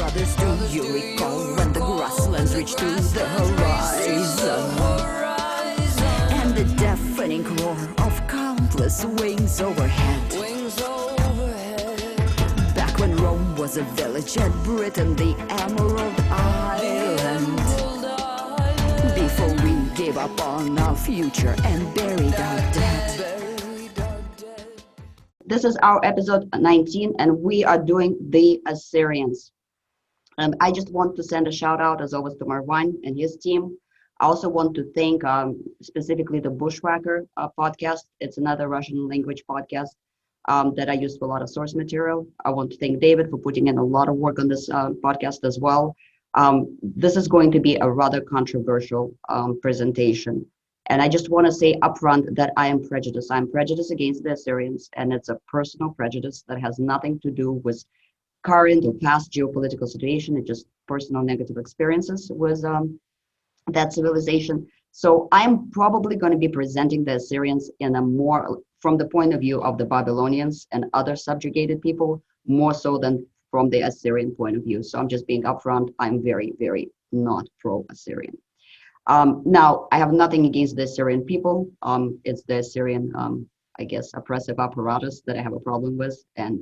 brothers, do you recall when the grasslands reached to the horizon? And the deafening roar of countless wings overhead. Back when Rome was a village and Britain the Emerald Island. Before we gave up on our future and buried our dead. This is our episode 19, and we are doing the Assyrians. I just want to send a shout out, as always, to Marwan and his team. I also want to thank specifically the Bushwhacker podcast. It's another Russian language podcast that I use for a lot of source material. I want to thank David for putting in a lot of work on this podcast as well. This is going to be a rather controversial presentation. And I just want to say upfront that I am prejudiced. I'm prejudiced against the Assyrians, and it's a personal prejudice that has nothing to do with current or past geopolitical situation. It's just personal negative experiences with that civilization. So I'm probably going to be presenting the Assyrians in a more, from the point of view of the Babylonians and other subjugated people, more so than from the Assyrian point of view. So I'm just being upfront. I'm very, very not pro-Assyrian. Now, I have nothing against the Assyrian people. It's the Assyrian, I guess, oppressive apparatus that I have a problem with. And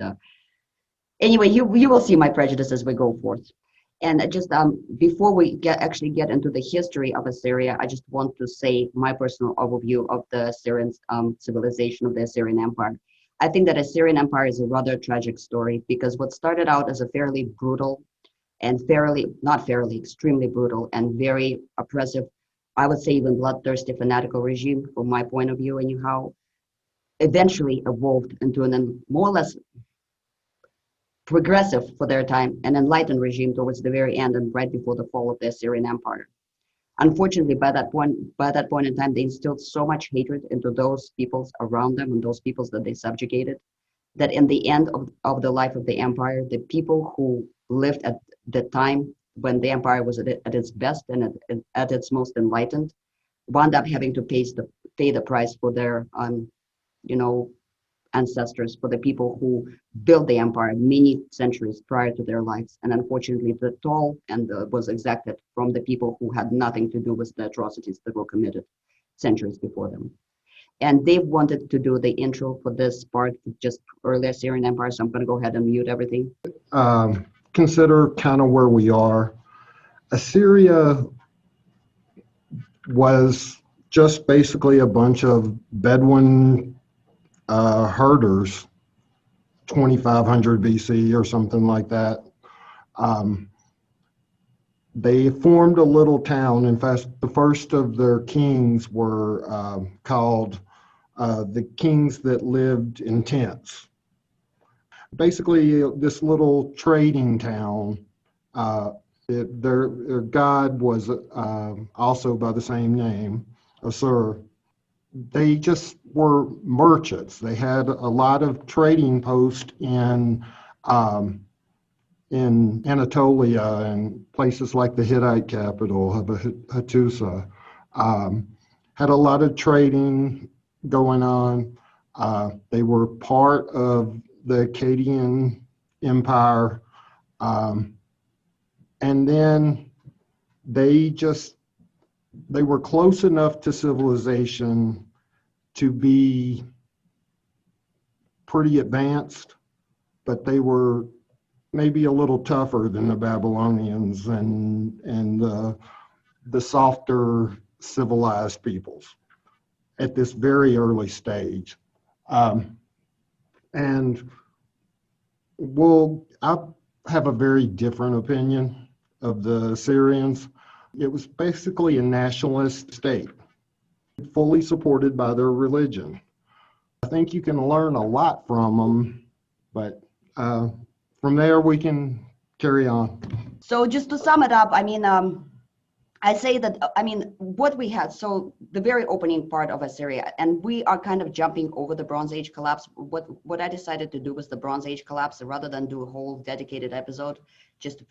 anyway, you will see my prejudice as we go forth. And just before we actually get into the history of Assyria, I just want to say my personal overview of the Assyrian civilization of the Assyrian Empire. I think that Assyrian Empire is a rather tragic story because what started out as a fairly brutal and extremely brutal and very oppressive, I would say even bloodthirsty fanatical regime from my point of view, and how eventually evolved into an more or less progressive for their time and enlightened regime towards the very end and right before the fall of the Assyrian Empire. Unfortunately, by that point in time, they instilled so much hatred into those peoples around them and those peoples that they subjugated, that in the end of the life of the empire, the people who lived at the time when the empire was at its best and at its most enlightened, wound up having to pay the price for their ancestors, for the people who built the empire many centuries prior to their lives. And unfortunately, the toll was exacted from the people who had nothing to do with the atrocities that were committed centuries before them. And Dave wanted to do the intro for this part, just early Assyrian Empire, so I'm going to go ahead and mute everything. Consider kind of where we are. Assyria was just basically a bunch of Bedouin herders, 2500 BC or something like that. They formed a little town. In fact, the first of their kings were called the kings that lived in tents. Basically, this little trading town, their god was also by the same name, Ashur. They just were merchants. They had a lot of trading posts in Anatolia and places like the Hittite capital, Hattusa. Had a lot of trading going on. They were part of the Akkadian Empire. And then they were close enough to civilization to be pretty advanced, but they were maybe a little tougher than the Babylonians and the softer civilized peoples at this very early stage. And I have a very different opinion of the Assyrians. It was basically a nationalist state, fully supported by their religion. I think you can learn a lot from them, but from there we can carry on. So just to sum it up, I mean, I say that, what we had, so the very opening part of Assyria, and we are kind of jumping over the Bronze Age collapse. What I decided to do was the Bronze Age collapse, rather than do a whole dedicated episode, just to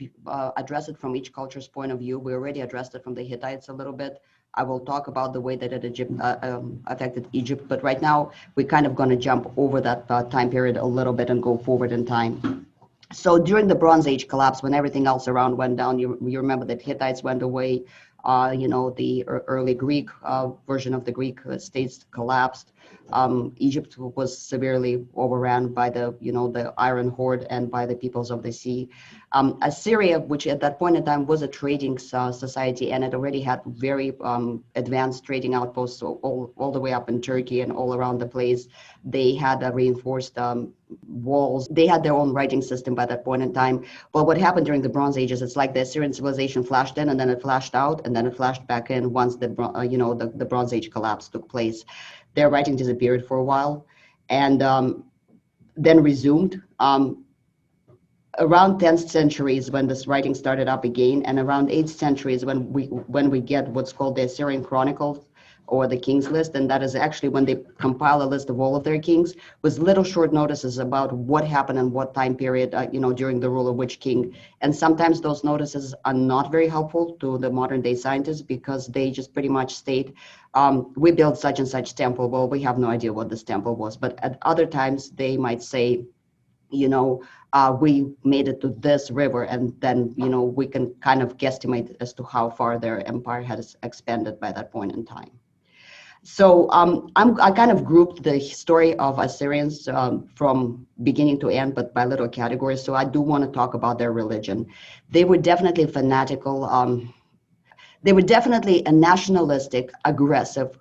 address it from each culture's point of view. We already addressed it from the Hittites a little bit. I will talk about the way that it affected Egypt, but right now we're kind of going to jump over that time period a little bit and go forward in time. So during the Bronze Age collapse, when everything else around went down, you remember that Hittites went away, the early Greek version of the Greek states collapsed. Egypt was severely overran by the Iron Horde and by the peoples of the sea. Assyria, which at that point in time was a trading society, and it already had very advanced trading outposts, so all the way up in Turkey and all around the place. They had reinforced walls. They had their own writing system by that point in time. But what happened during the Bronze Ages, it's like the Assyrian civilization flashed in and then it flashed out and then it flashed back in once the Bronze Age collapse took place. Their writing disappeared for a while and then resumed. Around 10th centuries when this writing started up again, and around 8th centuries when we get what's called the Assyrian Chronicles or the Kings List, and that is actually when they compile a list of all of their kings with little short notices about what happened and what time period, during the rule of which king. And sometimes those notices are not very helpful to the modern day scientists because they just pretty much state, we built such and such temple. Well, we have no idea what this temple was. But at other times they might say, we made it to this river, and then we can kind of guesstimate as to how far their empire has expanded by that point in time. So I kind of grouped the story of Assyrians from beginning to end, but by little categories. So I do want to talk about their religion. They were definitely fanatical. They were definitely a nationalistic, aggressive,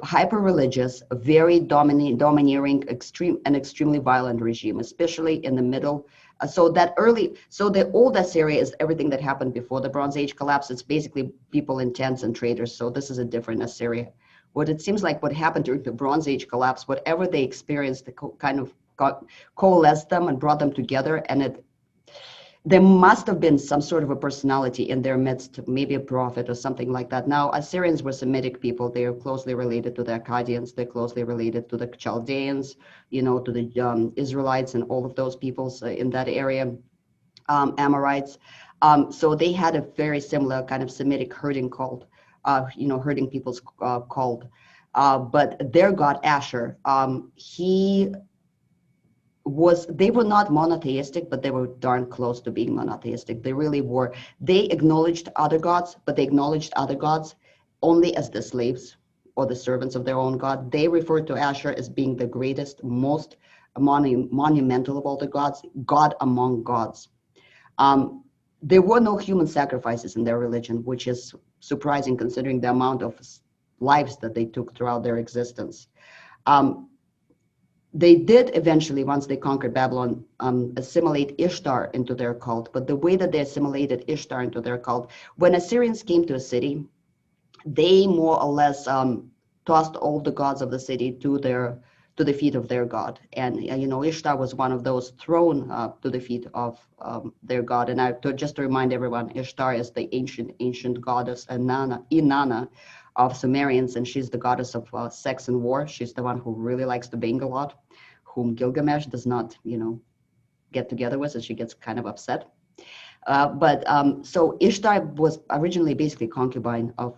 hyper-religious, very domineering, extremely violent regime, especially in the middle. So the old Assyria is everything that happened before the Bronze Age collapse. It's basically people in tents and traders. So this is a different Assyria. What it seems like what happened during the Bronze Age collapse, whatever they experienced, kind of coalesced them and brought them together, and there must have been some sort of a personality in their midst, maybe a prophet or something like that. Now, Assyrians were Semitic people. They are closely related to the Akkadians. They're closely related to the Chaldeans, to the Israelites and all of those peoples in that area, Amorites. So they had a very similar kind of Semitic herding cult, herding people's cult. But their god Ashur, they were not monotheistic, but they were darn close to being monotheistic. They really were. They acknowledged other gods, but they acknowledged other gods only as the slaves or the servants of their own god. They referred to Ashur as being the greatest, most monumental of all the gods, God among gods. There were no human sacrifices in their religion, which is surprising considering the amount of lives that they took throughout their existence. They did eventually, once they conquered Babylon, assimilate Ishtar into their cult. But the way that they assimilated Ishtar into their cult, when Assyrians came to a city, they more or less tossed all the gods of the city to the feet of their god. And Ishtar was one of those thrown to the feet of their god. And just to remind everyone, Ishtar is the ancient goddess Inanna of Sumerians, and she's the goddess of sex and war. She's the one who really likes to bang a lot, whom Gilgamesh does not, get together with, so she gets kind of upset. So Ishtar was originally basically concubine of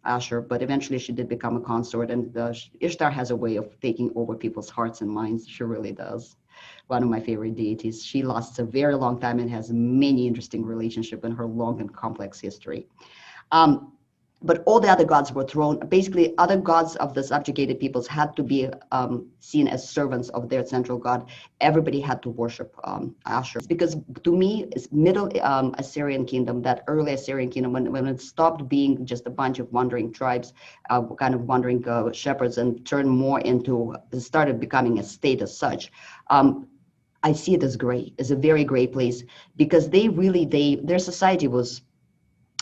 Ashur, but eventually she did become a consort, and Ishtar has a way of taking over people's hearts and minds. She really does. One of my favorite deities. She lasts a very long time and has many interesting relationships in her long and complex history. But all the other gods were thrown. Basically, other gods of the subjugated peoples had to be seen as servants of their central god. Everybody had to worship Ashur. Because to me, it's Middle Assyrian kingdom, that early Assyrian kingdom, when it stopped being just a bunch of wandering tribes, kind of wandering shepherds, and turned more into, started becoming a state as such. I see it as gray, as a very gray place, because their society was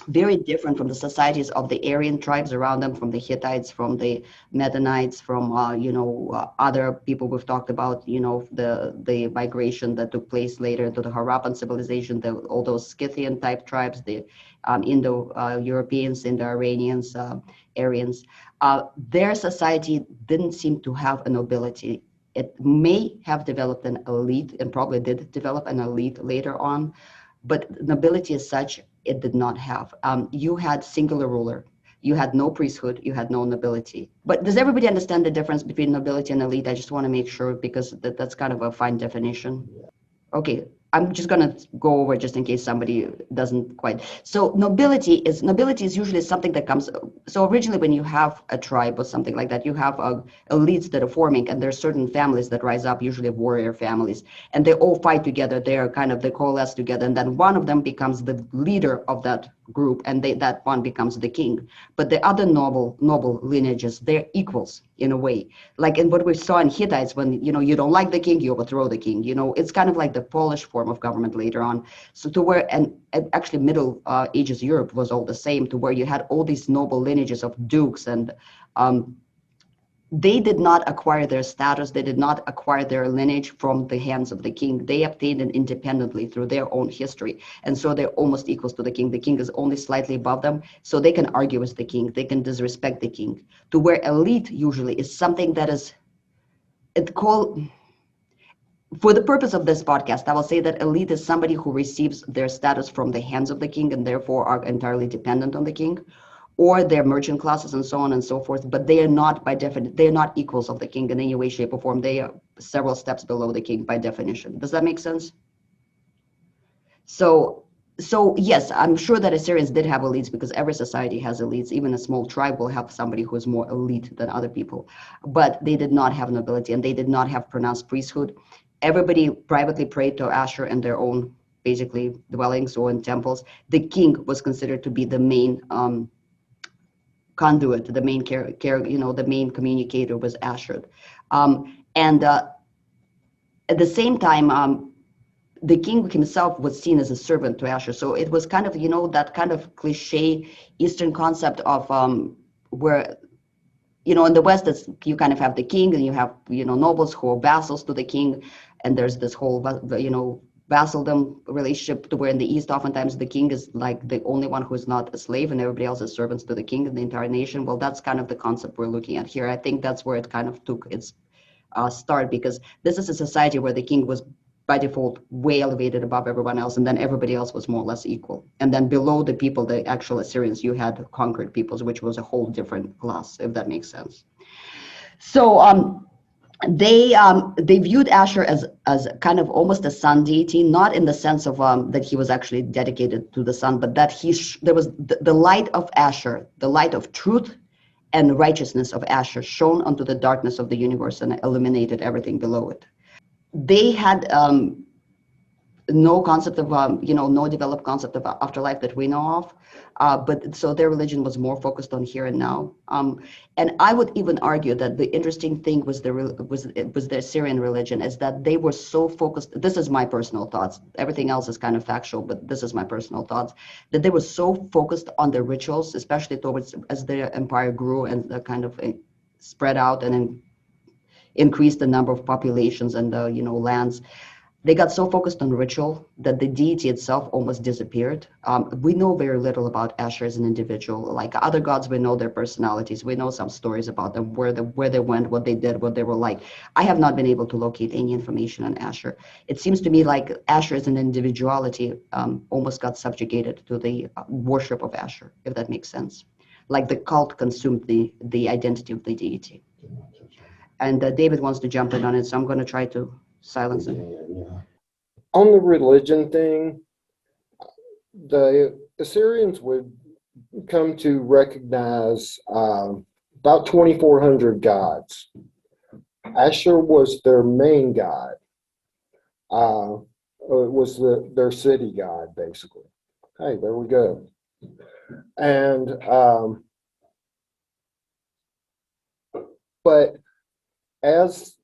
very different from the societies of the Aryan tribes around them, from the Hittites, from the Medanites, from other people we've talked about, the migration that took place later to the Harappan civilization, all those Scythian type tribes, the Indo-Europeans, Indo-Iranians, Aryans. Their society didn't seem to have a nobility. It may have developed an elite, and probably did develop an elite later on, but nobility as such, it did not have. You had singular ruler. You had no priesthood. You had no nobility. But does everybody understand the difference between nobility and elite? I just want to make sure, because that's kind of a fine definition. Okay, I'm just going to go over just in case somebody doesn't quite. So nobility is usually something that comes. So originally, when you have a tribe or something like that, you have elites that are forming, and there's certain families that rise up, usually warrior families, and they all fight together. They coalesce together, and then one of them becomes the leader of that group, and that one becomes the king. But the other noble lineages, they're equals in a way, like in what we saw in Hittites, when you don't like the king, you overthrow the king. It's kind of like the Polish form of government later on. So to where, and actually Middle Ages Europe was all the same, to where you had all these noble lineages of dukes, and they did not acquire their status, they did not acquire their lineage from the hands of the king. They obtained it independently through their own history. And so they're almost equals to the king. The king is only slightly above them, so they can argue with the king, they can disrespect the king. To where elite usually is something that is, for the purpose of this podcast, I will say that elite is somebody who receives their status from the hands of the king and therefore are entirely dependent on the king, or their merchant classes and so on and so forth, but they are not by definition, they are not equals of the king in any way, shape, or form. They are several steps below the king by definition. Does that make sense? So yes, I'm sure that Assyrians did have elites, because every society has elites. Even a small tribe will have somebody who is more elite than other people, but they did not have nobility, and they did not have pronounced priesthood. Everybody privately prayed to Ashur in their own, basically, dwellings or in temples. The king was considered to be the main conduit, the main the main communicator was Ashur. And at the same time, the king himself was seen as a servant to Ashur. So it was kind of, that kind of cliche Eastern concept of where, in the West, you kind of have the king, and you have, nobles who are vassals to the king. And there's this whole, vassaldom relationship, to where in the East, oftentimes the king is like the only one who is not a slave, and everybody else is servants to the king in the entire nation. Well, that's kind of the concept we're looking at here. I think that's where it kind of took its start, because this is a society where the king was by default way elevated above everyone else, and then everybody else was more or less equal. And then below the people, the actual Assyrians, you had conquered peoples, which was a whole different class, if that makes sense. So they viewed Ashur as kind of almost a sun deity, not in the sense of that he was actually dedicated to the sun, but that there was the light of Ashur, the light of truth and righteousness of Ashur shone onto the darkness of the universe and illuminated everything below it. They had no concept of, no developed concept of afterlife that we know of. But so their religion was more focused on here and now. And I would even argue that the interesting thing was the Assyrian religion, is that they were so focused. This is my personal thoughts. Everything else is kind of factual, but this is my personal thoughts, that they were so focused on the rituals, especially towards as their empire grew and kind of spread out and increased the number of populations and the lands. They got so focused on ritual that the deity itself almost disappeared. We know very little about Ashur as an individual. Like other gods, we know their personalities. We know some stories about them, where they went, what they did, what they were like. I have not been able to locate any information on Ashur. It seems to me like Ashur as an individuality almost got subjugated to the worship of Ashur, if that makes sense. Like the cult consumed the identity of the deity. And David wants to jump in on it, so I'm going to try to silence him. On the religion thing, the Assyrians would come to recognize about 2,400 gods. Ashur was their main god. It was their city god, basically. Hey, there we go. And but as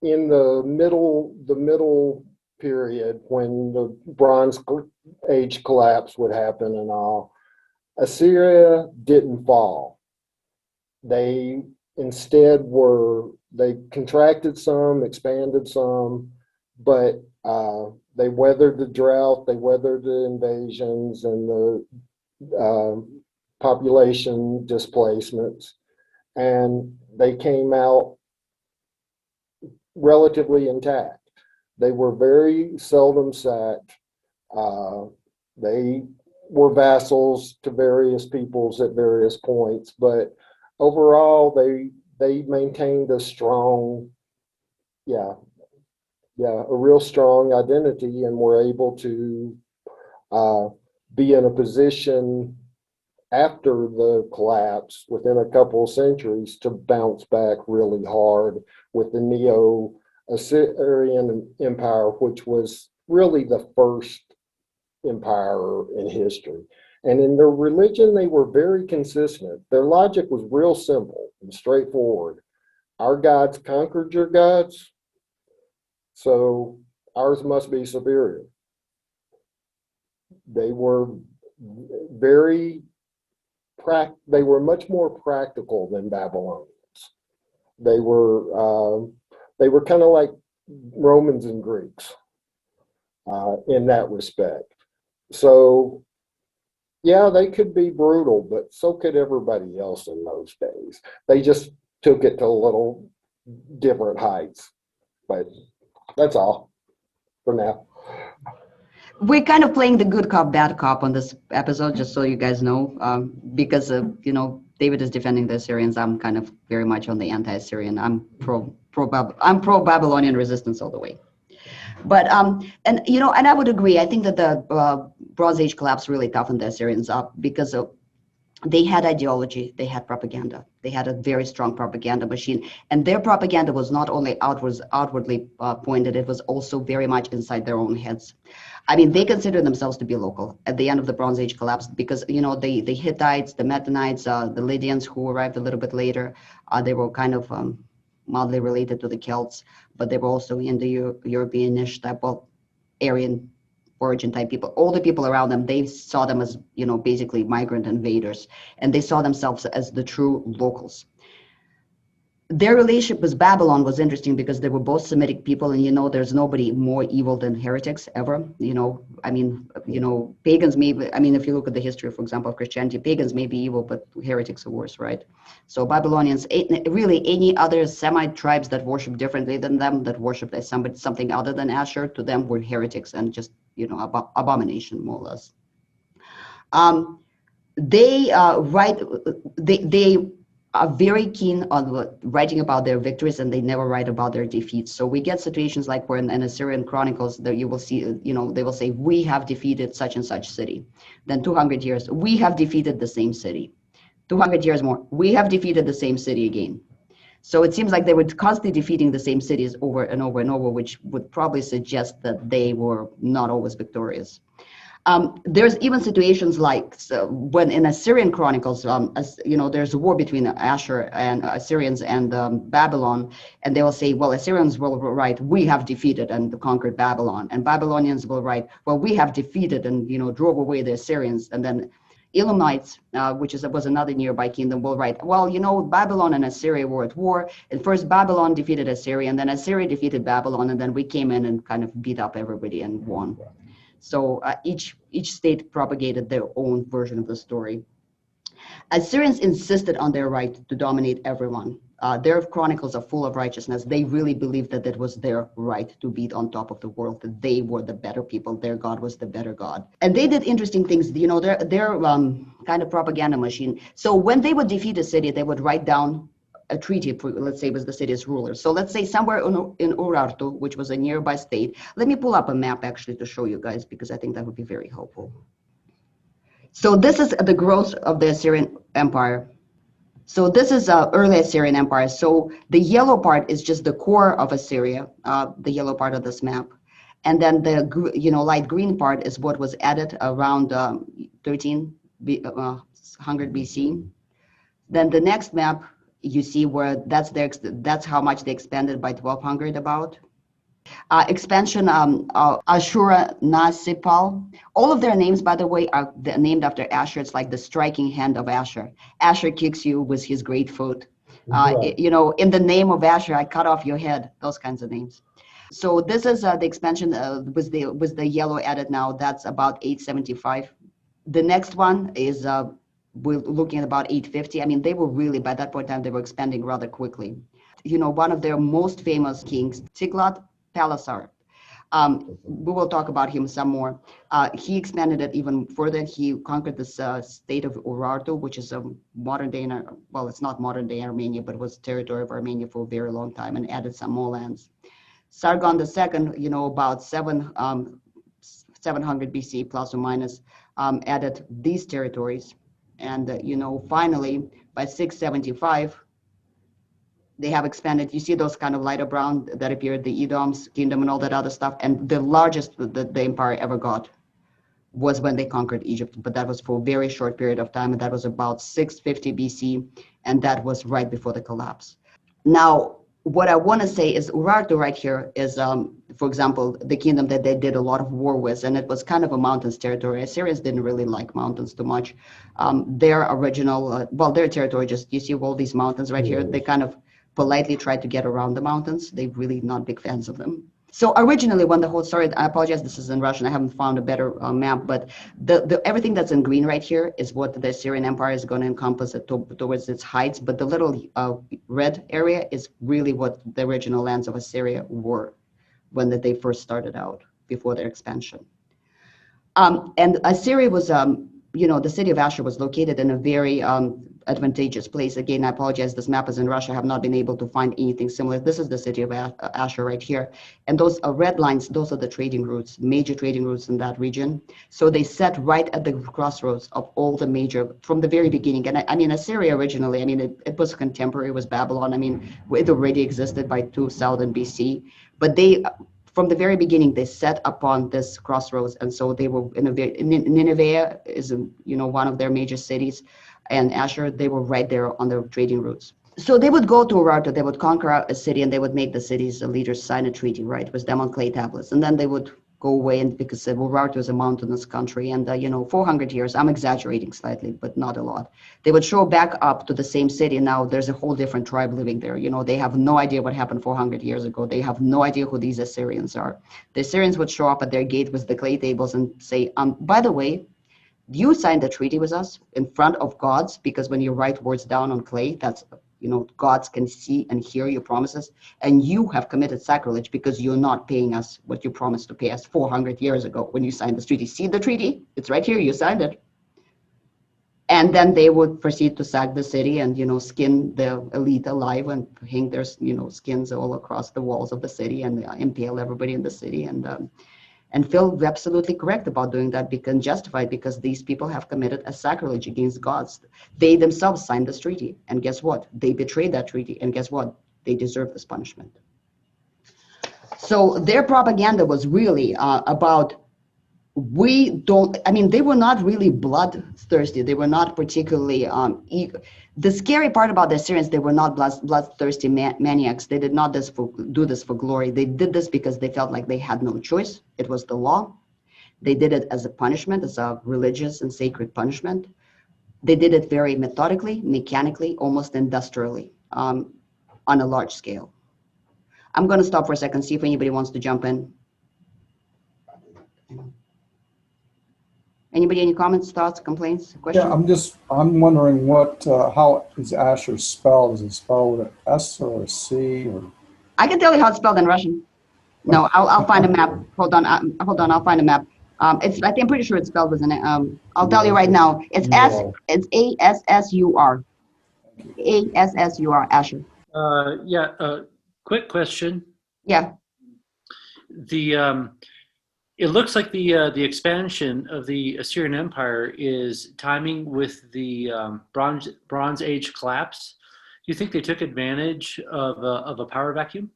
in the middle period, when the Bronze Age collapse would happen and all, Assyria didn't fall. They instead they contracted some, expanded some, but they weathered the drought, they weathered the invasions and the population displacements, and they came out relatively intact. They were very seldom sacked. They were vassals to various peoples at various points, but overall they maintained a strong, yeah, a real strong identity, and were able to be in a position after the collapse, within a couple of centuries, to bounce back really hard with the Neo-Assyrian Empire, which was really the first empire in history. And in their religion, they were very consistent. Their logic was real simple and straightforward. Our gods conquered your gods, so ours must be superior. They were they were much more practical than Babylonians. They were kind of like Romans and Greeks in that respect. So yeah, they could be brutal, but so could everybody else in those days. They just took it to little different heights. But that's all for now. We're kind of playing the good cop, bad cop on this episode, just so you guys know, because David is defending the Assyrians. I'm kind of very much on the anti-Assyrian. I'm pro Babylonian resistance all the way. But and I would agree. I think that the Bronze Age collapse really toughened the Assyrians up because they had ideology, they had propaganda, they had a very strong propaganda machine, and their propaganda was not only outwardly pointed, it was also very much inside their own heads. I mean, they considered themselves to be local at the end of the Bronze Age collapse because, the Hittites, the Mitannites, the Lydians who arrived a little bit later, they were kind of mildly related to the Celts, but they were also in the Europeanish type of Aryan origin type people. All the people around them, they saw them as, basically migrant invaders, and they saw themselves as the true locals. Their relationship with Babylon was interesting because they were both Semitic people, and there's nobody more evil than heretics ever. Pagans if you look at the history, for example, of Christianity, pagans may be evil, but heretics are worse, right? So Babylonians, really any other Semite tribes that worship differently than them, that worship something other than Ashur, to them were heretics and just, abomination, more or less. They are very keen on writing about their victories, and they never write about their defeats. So we get situations like where in Assyrian Chronicles that you will see, they will say, we have defeated such and such city. Then 200 years, we have defeated the same city. 200 years more, we have defeated the same city again. So it seems like they were constantly defeating the same cities over and over and over, which would probably suggest that they were not always victorious. There's even situations like when in Assyrian Chronicles, there's a war between Ashur and Assyrians and Babylon, and they will say, well, Assyrians will write, we have defeated and conquered Babylon, and Babylonians will write, well, we have defeated and drove away the Assyrians, and then Elamites, which was another nearby kingdom, will write, well, Babylon and Assyria were at war, and first Babylon defeated Assyria, and then Assyria defeated Babylon, and then we came in and kind of beat up everybody and won. So each state propagated their own version of the story. Assyrians insisted on their right to dominate everyone. Their chronicles are full of righteousness. They really believed that it was their right to be on top of the world, that they were the better people. Their God was the better God. And they did interesting things, their kind of propaganda machine. So when they would defeat a city, they would write down a treaty, let's say, with the city's ruler. So let's say somewhere in Urartu, which was a nearby state. Let me pull up a map actually to show you guys, because I think that would be very helpful. So this is the growth of the Assyrian Empire. So this is early Assyrian Empire. So the yellow part is just the core of Assyria, the yellow part of this map. And then the light green part is what was added around 1300 BC. Then the next map, you see where that's how much they expanded by 1200 about. Expansion Ashurnasirpal. All of their names, by the way, are named after Ashur. It's like the striking hand of Ashur. Ashur kicks you with his great foot. Right. In the name of Ashur, I cut off your head. Those kinds of names. So this is the expansion with the yellow added now. That's about 875. The next one is we're looking at about 850. I mean, they were really, by that point in time, they were expanding rather quickly. One of their most famous kings, Tiglath-Pileser. We will talk about him some more. He expanded it even further. He conquered this state of Urartu, which is a modern day, well, it's not modern day Armenia, but it was territory of Armenia for a very long time, and added some more lands. Sargon II, about 700 BC plus or minus, added these territories. And, finally, by 675, they have expanded. You see those kind of lighter brown that appeared, the Edom's kingdom and all that other stuff. And the largest that the empire ever got was when they conquered Egypt, but that was for a very short period of time, and that was about 650 BC, and that was right before the collapse. Now, what I want to say is Urartu right here is, for example, the kingdom that they did a lot of war with, and it was kind of a mountains territory. Assyrians didn't really like mountains too much. Their original, their territory, just, you see all these mountains right here, they kind of politely tried to get around the mountains. They're really not big fans of them. So originally, when the whole story, I apologize, this is in Russian, I haven't found a better map, but everything that's in green right here is what the Assyrian Empire is going to encompass towards its heights, but the little red area is really what the original lands of Assyria were when they first started out, before their expansion. And Assyria was, the city of Ashur was located in a very advantageous place. Again, I apologize, this map is in Russia. I have not been able to find anything similar. This is the city of Ashur right here. And those red lines, those are the trading routes, major trading routes in that region. So they set right at the crossroads of all the major, from the very beginning. And I mean, Assyria originally, it was contemporary with Babylon. It already existed by 2000 BC, but from the very beginning, they set upon this crossroads, and so they were Nineveh is one of their major cities, and Ashur, they were right there on the trading routes. So they would go to Urartu, they would conquer a city, and they would make the city's leaders sign a treaty, right, with them on clay tablets, and then they would go away, and because Urartu is a mountainous country, and 400 years, I'm exaggerating slightly, but not a lot, they would show back up to the same city. Now there's a whole different tribe living there. They have no idea what happened 400 years ago. They have no idea who these Assyrians are. The Assyrians would show up at their gate with the clay tables and say, by the way, you signed a treaty with us in front of gods, because when you write words down on clay, that's, gods can see and hear your promises, and you have committed sacrilege because you're not paying us what you promised to pay us 400 years ago when you signed this treaty. See the treaty? It's right here. You signed it. And then they would proceed to sack the city and, skin the elite alive and hang their, skins all across the walls of the city and impale everybody in the city, and feel absolutely correct about doing that, because justified, because these people have committed a sacrilege against gods. They themselves signed this treaty, and guess what? They betrayed that treaty, and guess what? They deserve this punishment. So their propaganda was really about, they were not really bloodthirsty. They were not particularly eager. The scary part about the Assyrians, they were not bloodthirsty maniacs. They did not do this for glory. They did this because they felt like they had no choice. It was the law. They did it as a punishment, as a religious and sacred punishment. They did it very methodically, mechanically, almost industrially, on a large scale. I'm going to stop for a second, see if anybody wants to jump in. Anybody, any comments, thoughts, complaints, questions? Yeah, I'm wondering how is Ashur spelled? Is it spelled with an S or a C? Or? I can tell you how it's spelled in Russian. No, I'll find a map. Hold on, I'll find a map. I'm pretty sure it's spelled with an, I'll tell you right now. It's A-S-S-U-R. A-S-S-U-R, Ashur. Quick question. Yeah. It looks like the expansion of the Assyrian Empire is timing with the Bronze Age collapse. Do you think they took advantage of a power vacuum?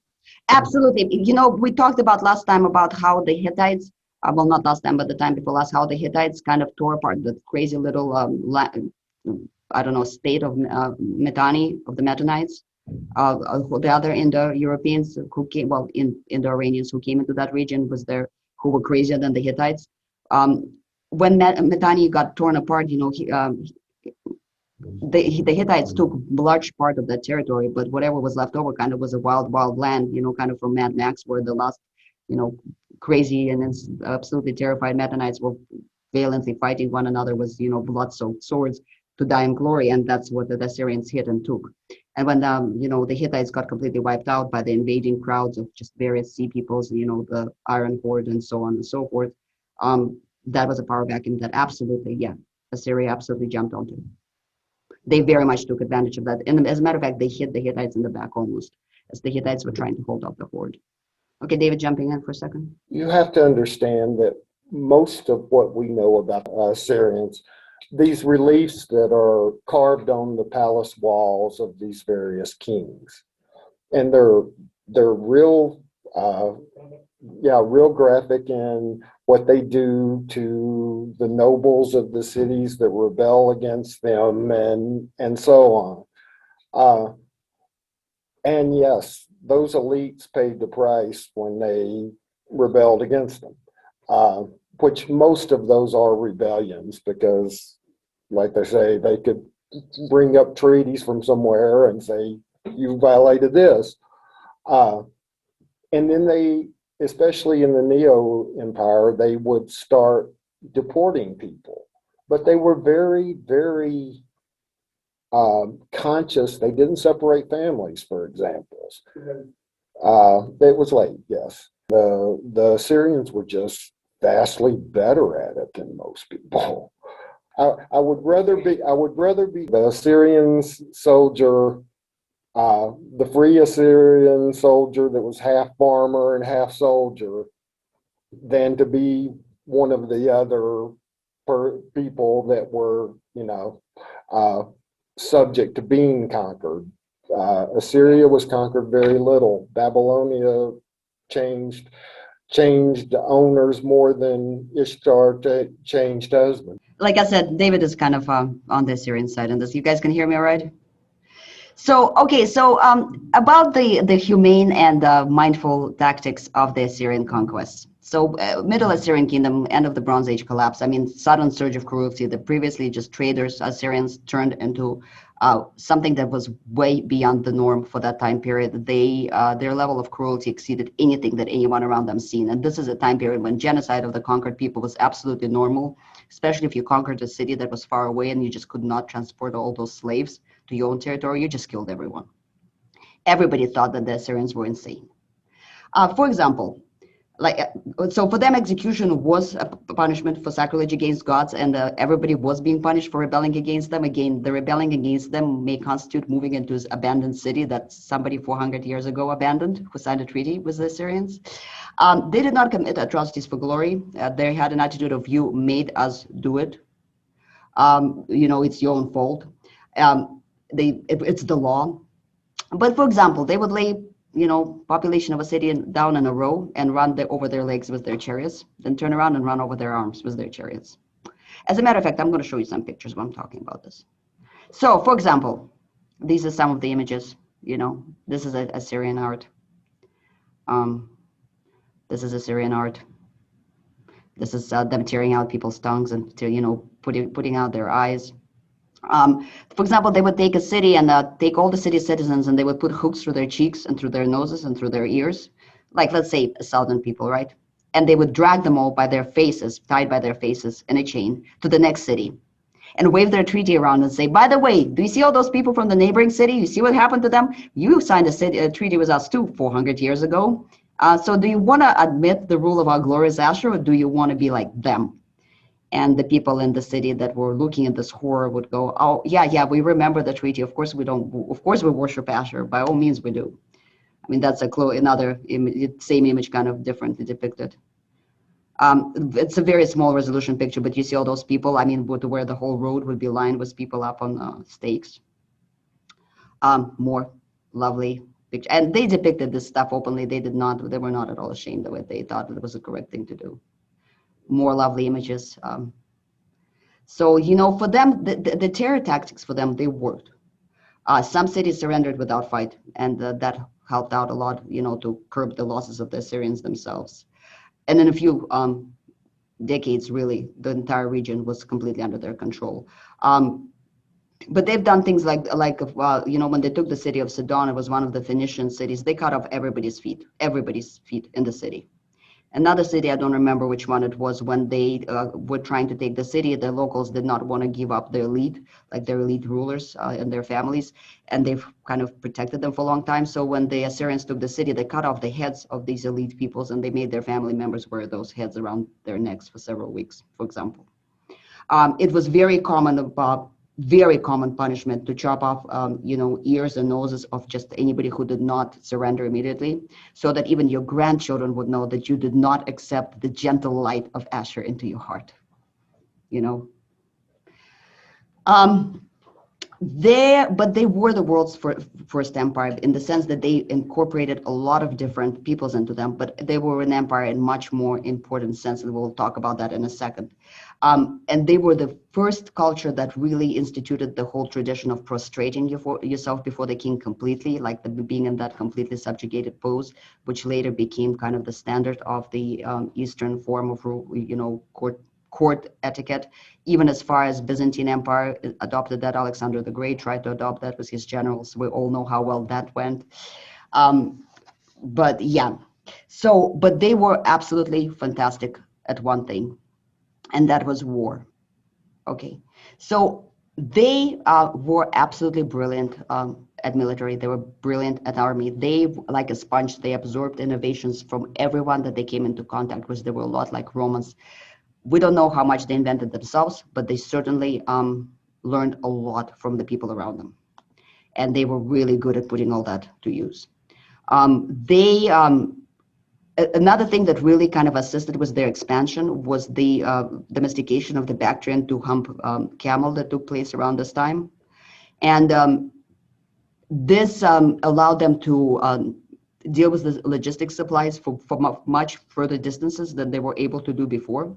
Absolutely. We talked about last time about how the Hittites, well, not last time, but the time before last, how the Hittites kind of tore apart the crazy little, state of Mitanni, of the Metanites. The other Indo-Europeans who came, Indo-Iranians who came into that region who were crazier than the Hittites. When Mitanni got torn apart, the Hittites took a large part of that territory, but whatever was left over kind of was a wild land, kind of from Mad Max, where the last, crazy and absolutely terrified Metanites were valiantly fighting one another with, blood-soaked swords to die in glory, and that's what the Assyrians hit and took. And when the Hittites got completely wiped out by the invading crowds of just various sea peoples, the Iron Horde and so on and so forth, that was a power vacuum that Assyria absolutely jumped onto. They very much took advantage of that. And as a matter of fact, they hit the Hittites in the back almost, as the Hittites were trying to hold off the horde. Okay, David, jumping in for a second. You have to understand that most of what we know about Assyrians, these reliefs that are carved on the palace walls of these various kings, and they're real, real graphic in what they do to the nobles of the cities that rebel against them, and so on. And yes, those elites paid the price when they rebelled against them, which most of those are rebellions because, like they say, they could bring up treaties from somewhere and say, you violated this. And then they, especially in the Neo Empire, they would start deporting people. But they were very, very conscious. They didn't separate families, for examples. It was late, yes. The Assyrians were just vastly better at it than most people. I would rather be the Assyrian soldier, the free Assyrian soldier that was half farmer and half soldier, than to be one of the other people that were, subject to being conquered. Assyria was conquered very little. Babylonia changed owners more than Ishtar changed husbands. Like I said, David is kind of on the Assyrian side in this. You guys can hear me all right? So, okay, so about the humane and mindful tactics of the Assyrian conquest. So Middle Assyrian Kingdom, end of the Bronze Age collapse. I mean, sudden surge of cruelty. The previously just traders, Assyrians, turned into something that was way beyond the norm for that time period. Their level of cruelty exceeded anything that anyone around them seen. And this is a time period when genocide of the conquered people was absolutely normal, especially if you conquered a city that was far away and you just could not transport all those slaves to your own territory. You just killed everyone. Everybody thought that the Assyrians were insane. For example, so for them, execution was a punishment for sacrilege against gods, and everybody was being punished for rebelling against them. Again, the rebelling against them may constitute moving into an abandoned city that somebody 400 years ago abandoned, who signed a treaty with the Assyrians. They did not commit atrocities for glory. They had an attitude of, you made us do it. It's your own fault. It's the law. But for example, they would lay population of a city down in a row and run over their legs with their chariots, then turn around and run over their arms with their chariots. As a matter of fact, I'm going to show you some pictures when I'm talking about this. So, for example, these are some of the images. This is Assyrian art. This is Assyrian art. This is them tearing out people's tongues and putting out their eyes. For example, they would take a city and take all the city citizens and they would put hooks through their cheeks and through their noses and through their ears, like let's say 1,000 people, right? And they would drag them all by their faces, tied by their faces in a chain to the next city and wave their treaty around and say, by the way, do you see all those people from the neighboring city? You see what happened to them? You signed a treaty with us too 400 years ago. So do you want to admit the rule of our glorious Ashur, or do you want to be like them? And the people in the city that were looking at this horror would go, oh, yeah, we remember the treaty. Of course we don't. Of course we worship Ashur. By all means we do. I mean, that's another same image, kind of differently depicted. It's a very small resolution picture, but you see all those people, I mean, where the whole road would be lined with people up on stakes. More lovely picture. And they depicted this stuff openly. They were not at all ashamed of it. They thought it was the correct thing to do. More lovely images. So, for them, the terror tactics for them, they worked. Some cities surrendered without fight, and that helped out a lot, to curb the losses of the Assyrians themselves. And in a few decades, really, the entire region was completely under their control. But they've done things like when they took the city of Sidon, it was one of the Phoenician cities, they cut off everybody's feet in the city. Another city, I don't remember which one it was, when they were trying to take the city, the locals did not want to give up their elite, like their elite rulers and their families, and they've kind of protected them for a long time. So when the Assyrians took the city, they cut off the heads of these elite peoples and they made their family members wear those heads around their necks for several weeks, for example. It was very common very common punishment to chop off, ears and noses of just anybody who did not surrender immediately, so that even your grandchildren would know that you did not accept the gentle light of Ashur into your heart. But they were the world's first empire in the sense that they incorporated a lot of different peoples into them, but they were an empire in much more important sense, and we'll talk about that in a second. And they were the first culture that really instituted the whole tradition of prostrating yourself before the king completely, like being in that completely subjugated pose, which later became kind of the standard of the Eastern form of court etiquette. Even as far as Byzantine Empire adopted that, Alexander the Great tried to adopt that with his generals. We all know how well that went. But they were absolutely fantastic at one thing, and that was war. Okay, so they were absolutely brilliant at military. They were brilliant at army. They, like a sponge, they absorbed innovations from everyone that they came into contact with. They were a lot like Romans. We don't know how much they invented themselves, but they certainly learned a lot from the people around them. And they were really good at putting all that to use. Another thing that really kind of assisted with their expansion was the domestication of the Bactrian two-hump camel that took place around this time. And this allowed them to deal with the logistics supplies for much further distances than they were able to do before.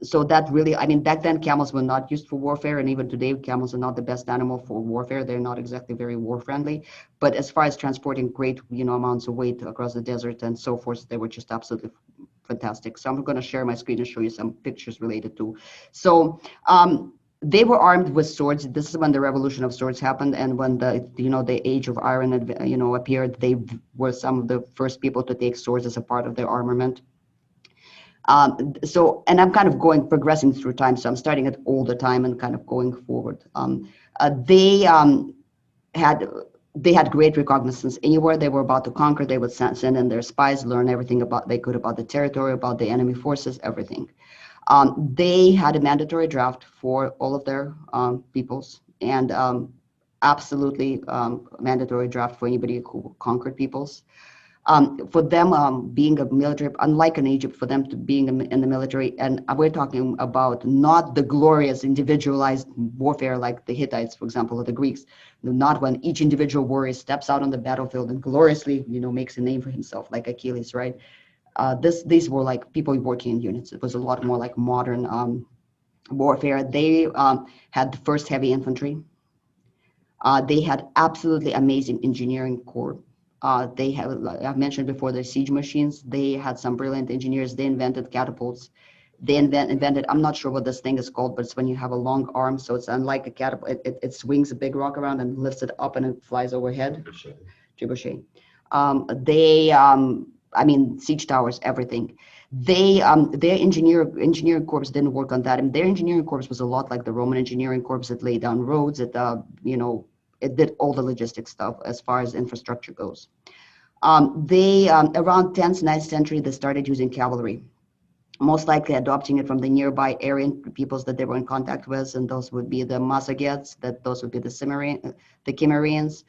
So that really, back then camels were not used for warfare, and even today camels are not the best animal for warfare. They're not exactly very war friendly, but as far as transporting great, amounts of weight across the desert and so forth, they were just absolutely fantastic. So I'm going to share my screen and show you some pictures related to. So they were armed with swords. This is when the revolution of swords happened, and when the age of iron, appeared. They were some of the first people to take swords as a part of their armament. And I'm kind of progressing through time, so I'm starting it all the time and kind of going forward. They had great recognizance anywhere they were about to conquer. They would send in their spies, learn everything they could about the territory, about the enemy forces, everything. They had a mandatory draft for all of their peoples, and absolutely mandatory draft for anybody who conquered peoples. For them, being a military, unlike in Egypt, for them to being in the military, and we're talking about not the glorious individualized warfare like the Hittites, for example, or the Greeks, not when each individual warrior steps out on the battlefield and gloriously, makes a name for himself, like Achilles, right? These were like people working in units. It was a lot more like modern warfare. They had the first heavy infantry. They had absolutely amazing engineering corps. They have, I've mentioned before, the siege machines. They had some brilliant engineers. They invented catapults. They invented, I'm not sure what this thing is called, but it's when you have a long arm, so it's unlike a catapult. It swings a big rock around and lifts it up and it flies overhead. Trebuchet. Siege towers, everything. Their engineering corps didn't work on that. And their engineering corps was a lot like the Roman engineering corps that laid down roads, it did all the logistic stuff as far as infrastructure goes. Around 10th, 9th century, they started using cavalry, most likely adopting it from the nearby Aryan peoples that they were in contact with, and those would be the Massagetes, those would be the Cimmerians.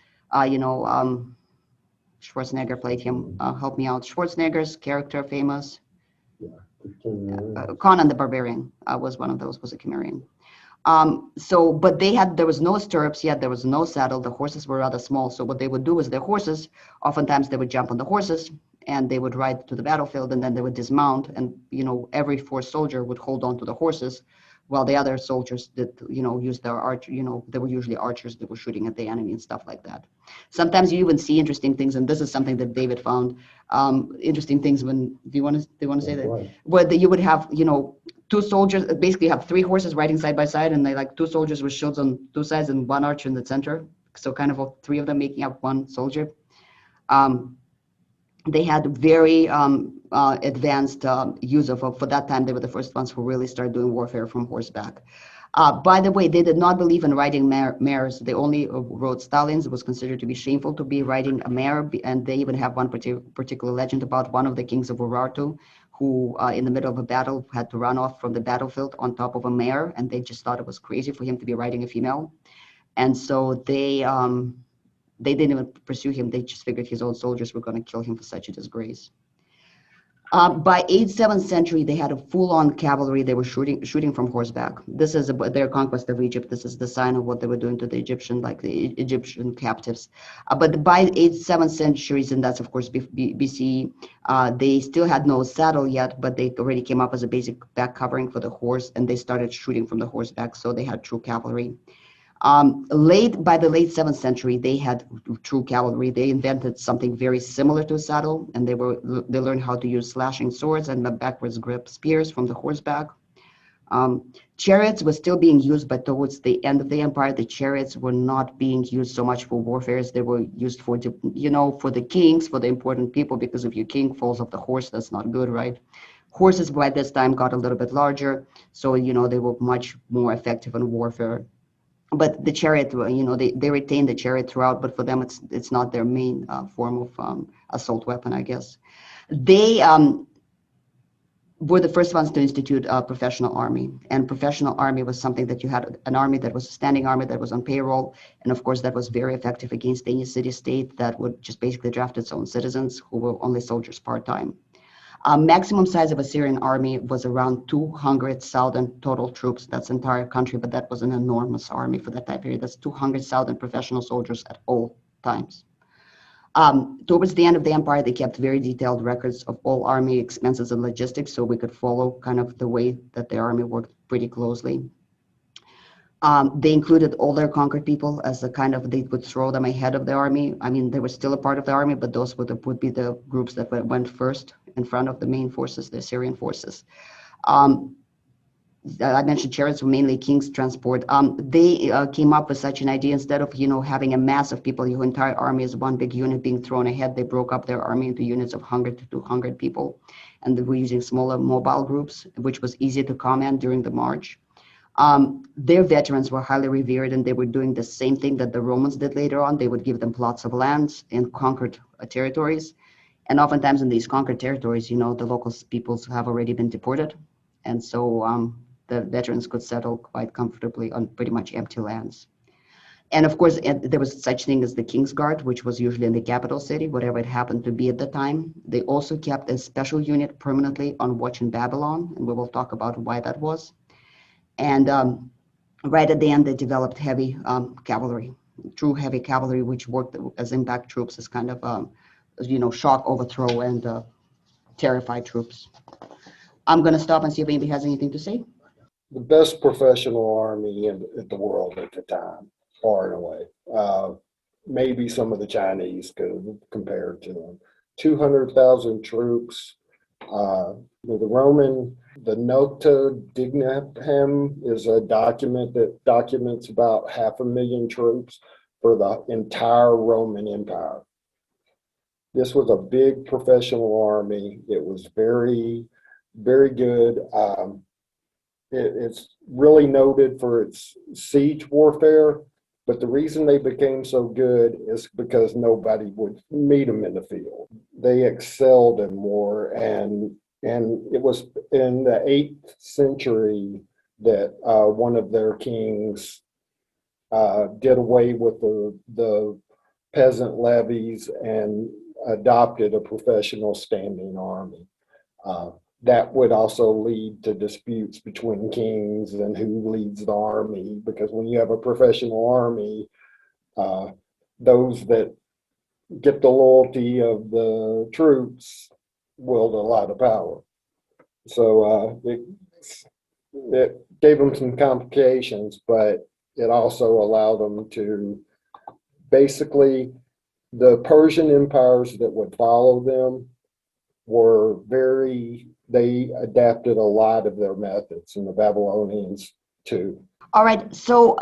Schwarzenegger played him. Help me out. Schwarzenegger's character, famous. Conan the Barbarian was one of those, was a Cimmerian. But there was no stirrups yet, there was no saddle, the horses were rather small, so what they would do is their horses, oftentimes they would jump on the horses and they would ride to the battlefield, and then they would dismount, and every fourth soldier would hold on to the horses while the other soldiers did use their archer. They were usually archers that were shooting at the enemy and stuff like that. Sometimes you even see interesting things, and this is something that David found interesting things when do you want to say that? Where you would have two soldiers, basically have three horses riding side by side, and they like two soldiers with shields on two sides and one archer in the center. So kind of three of them making up one soldier. They had very advanced use of, for that time, they were the first ones who really started doing warfare from horseback. By the way, they did not believe in riding mares. They only rode stallions. It was considered to be shameful to be riding a mare, and they even have one particular legend about one of the kings of Urartu, who in the middle of a battle had to run off from the battlefield on top of a mare, and they just thought it was crazy for him to be riding a female. And so they didn't even pursue him. They just figured his own soldiers were going to kill him for such a disgrace. By 8th, 7th century, they had a full-on cavalry. They were shooting from horseback. This is their conquest of Egypt. This is the sign of what they were doing to the Egyptian captives. But by 8th, 7th centuries, and that's of course BCE, they still had no saddle yet, but they already came up as a basic back covering for the horse, and they started shooting from the horseback. So they had true cavalry. By the late 7th century, they had true cavalry. They invented something very similar to a saddle, and they learned how to use slashing swords and backwards grip spears from the horseback. Chariots were still being used, but towards the end of the empire, the chariots were not being used so much for warfare. They were used for, for the kings, for the important people, because if your king falls off the horse, that's not good, right? Horses by this time got a little bit larger, so, they were much more effective in warfare. But the chariot, they retain the chariot throughout, but for them, it's not their main form of assault weapon, I guess. They were the first ones to institute a professional army, and professional army was something that you had an army that was a standing army that was on payroll, and of course that was very effective against any city-state that would just basically draft its own citizens who were only soldiers part-time. Maximum size of Assyrian army was around 200,000 total troops. That's entire country, but that was an enormous army for that time period. That's 200,000 professional soldiers at all times. Towards the end of the empire, they kept very detailed records of all army expenses and logistics, so we could follow kind of the way that the army worked pretty closely. They included all their conquered people as a kind of, they would throw them ahead of the army. I mean, they were still a part of the army, but those would be the groups that went first in front of the main forces, the Assyrian forces. I mentioned chariots were mainly king's transport. They came up with such an idea. Instead of, having a mass of people, your entire army is one big unit being thrown ahead, they broke up their army into units of 100 to 200 people. And they were using smaller mobile groups, which was easier to command during the march. Their veterans were highly revered, and they were doing the same thing that the Romans did later on. They would give them plots of lands in conquered territories. And oftentimes in these conquered territories, the local peoples have already been deported. And so the veterans could settle quite comfortably on pretty much empty lands. And of course, there was such thing as the Kingsguard, which was usually in the capital city, whatever it happened to be at the time. They also kept a special unit permanently on watch in Babylon, and we will talk about why that was. And right at the end, they developed heavy cavalry, true heavy cavalry, which worked as impact troops, as kind of, shock, overthrow, and terrify troops. I'm going to stop and see if anybody has anything to say. The best professional army in the world at the time, far and away. Maybe some of the Chinese could compare to them. 200,000 troops. The Nota Dignatem is a document that documents about 500,000 troops for the entire Roman Empire. This was a big professional army. It was very, very good. It's really noted for its siege warfare, but the reason they became so good is because nobody would meet them in the field. They excelled in war, and it was in the 8th century that one of their kings did away with the peasant levies and adopted a professional standing army. That would also lead to disputes between kings and who leads the army, because when you have a professional army, those that get the loyalty of the troops wield a lot of power. So it gave them some complications, but it also allowed them to basically, the Persian empires that would follow them were they adapted a lot of their methods, and the Babylonians too. All right, so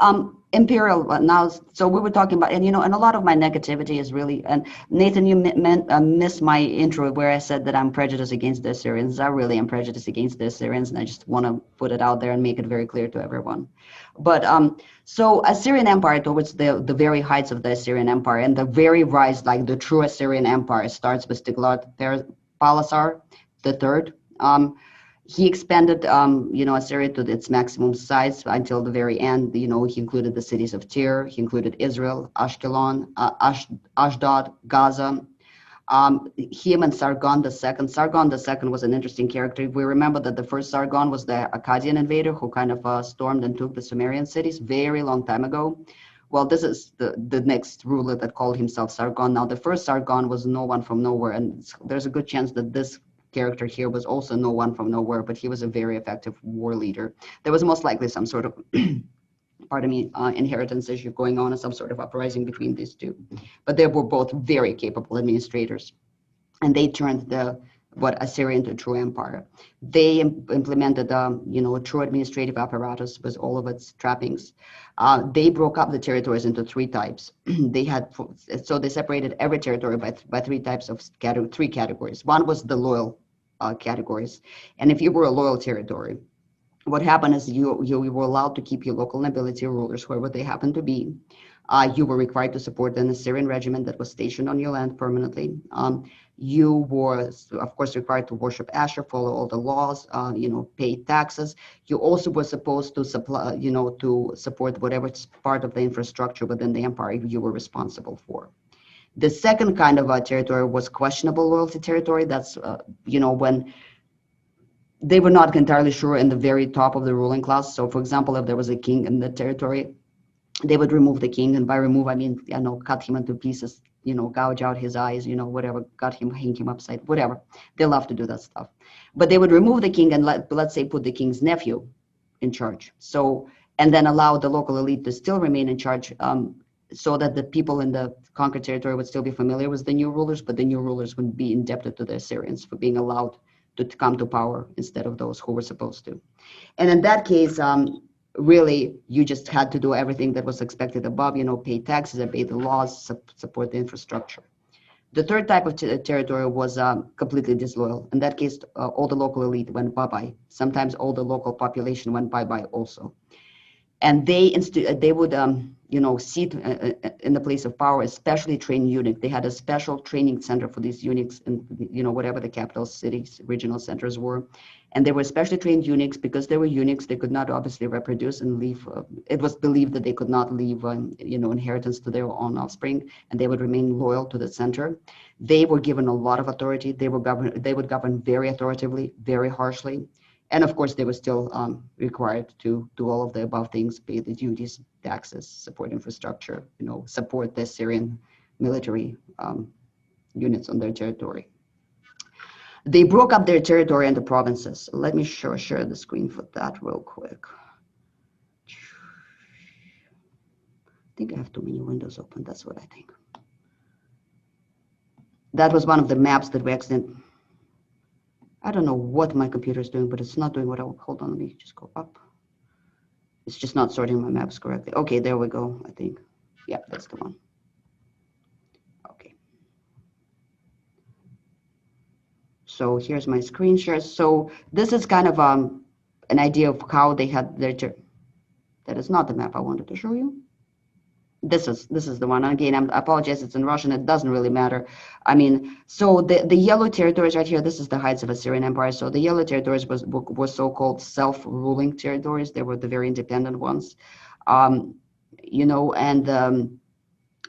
imperial now. So we were talking about, and a lot of my negativity is really, and Nathan, you missed my intro where I said that I'm prejudiced against the Assyrians. I really am prejudiced against the Assyrians, and I just want to put it out there and make it very clear to everyone. But so Assyrian Empire, towards the very heights of the Assyrian Empire and the very rise, like the true Assyrian Empire, starts with Tiglath-Pileser III. He expanded, Assyria to its maximum size until the very end. He included the cities of Tyre, he included Israel, Ashkelon, Ashdod, Gaza. Him and Sargon II. Sargon II was an interesting character. If we remember that the first Sargon was the Akkadian invader who kind of stormed and took the Sumerian cities very long time ago. Well, this is the next ruler that called himself Sargon. Now, the first Sargon was no one from nowhere, and there's a good chance that this character here was also no one from nowhere, but he was a very effective war leader. There was most likely some sort of inheritance issue going on and some sort of uprising between these two. But they were both very capable administrators, and they turned Assyria into a true empire. They implemented, a true administrative apparatus with all of its trappings. They broke up the territories into three types. They separated every territory by three types of three categories. One was the loyal categories, and if you were a loyal territory, what happened is you were allowed to keep your local nobility rulers, whoever they happened to be. You were required to support an Assyrian regiment that was stationed on your land permanently. You were, of course, required to worship Ashur, follow all the laws, pay taxes. You also were supposed to supply, to support whatever part of the infrastructure within the empire you were responsible for. The second kind of territory was questionable loyalty territory. That's, when they were not entirely sure in the very top of the ruling class. So, for example, if there was a king in the territory, they would remove the king, and by remove I mean cut him into pieces, gouge out his eyes, whatever, hang him upside, whatever. They love to do that stuff. But they would remove the king and let's say put the king's nephew in charge. So, and then allow the local elite to still remain in charge, so that the people in the conquered territory would still be familiar with the new rulers, but the new rulers would be indebted to the Assyrians for being allowed to come to power instead of those who were supposed to. And in that case, really, you just had to do everything that was expected above, pay taxes, obey the laws, support the infrastructure. The third type of territory was completely disloyal. In that case, all the local elite went bye-bye. Sometimes all the local population went bye-bye also. And they would, seat in the place of power, especially trained eunuchs. They had a special training center for these eunuchs in, whatever the capital cities, regional centers were. And they were specially trained eunuchs because they were eunuchs. They could not obviously reproduce and leave. It was believed that they could not leave, inheritance to their own offspring, and they would remain loyal to the center. They were given a lot of authority. They would govern very authoritatively, very harshly. And of course, they were still required to do all of the above things, pay the duties, taxes, support infrastructure, support the Syrian military units on their territory. They broke up their territory into provinces. Let me share the screen for that real quick. I think I have too many windows open. That's what I think. That was one of the maps that we accidentally. I don't know what my computer is doing, but it's not doing what I want. Hold on, let me just go up. It's just not sorting my maps correctly. Okay, there we go, I think. Yeah, that's the one. Okay. So here's my screen share. So this is kind of an idea of how they had their that is not the map I wanted to show you. This is the one. Again, I apologize, it's in Russian, it doesn't really matter. I mean, so the yellow territories right here, this is the heights of Assyrian Empire. So the yellow territories were so-called self-ruling territories. They were the very independent ones.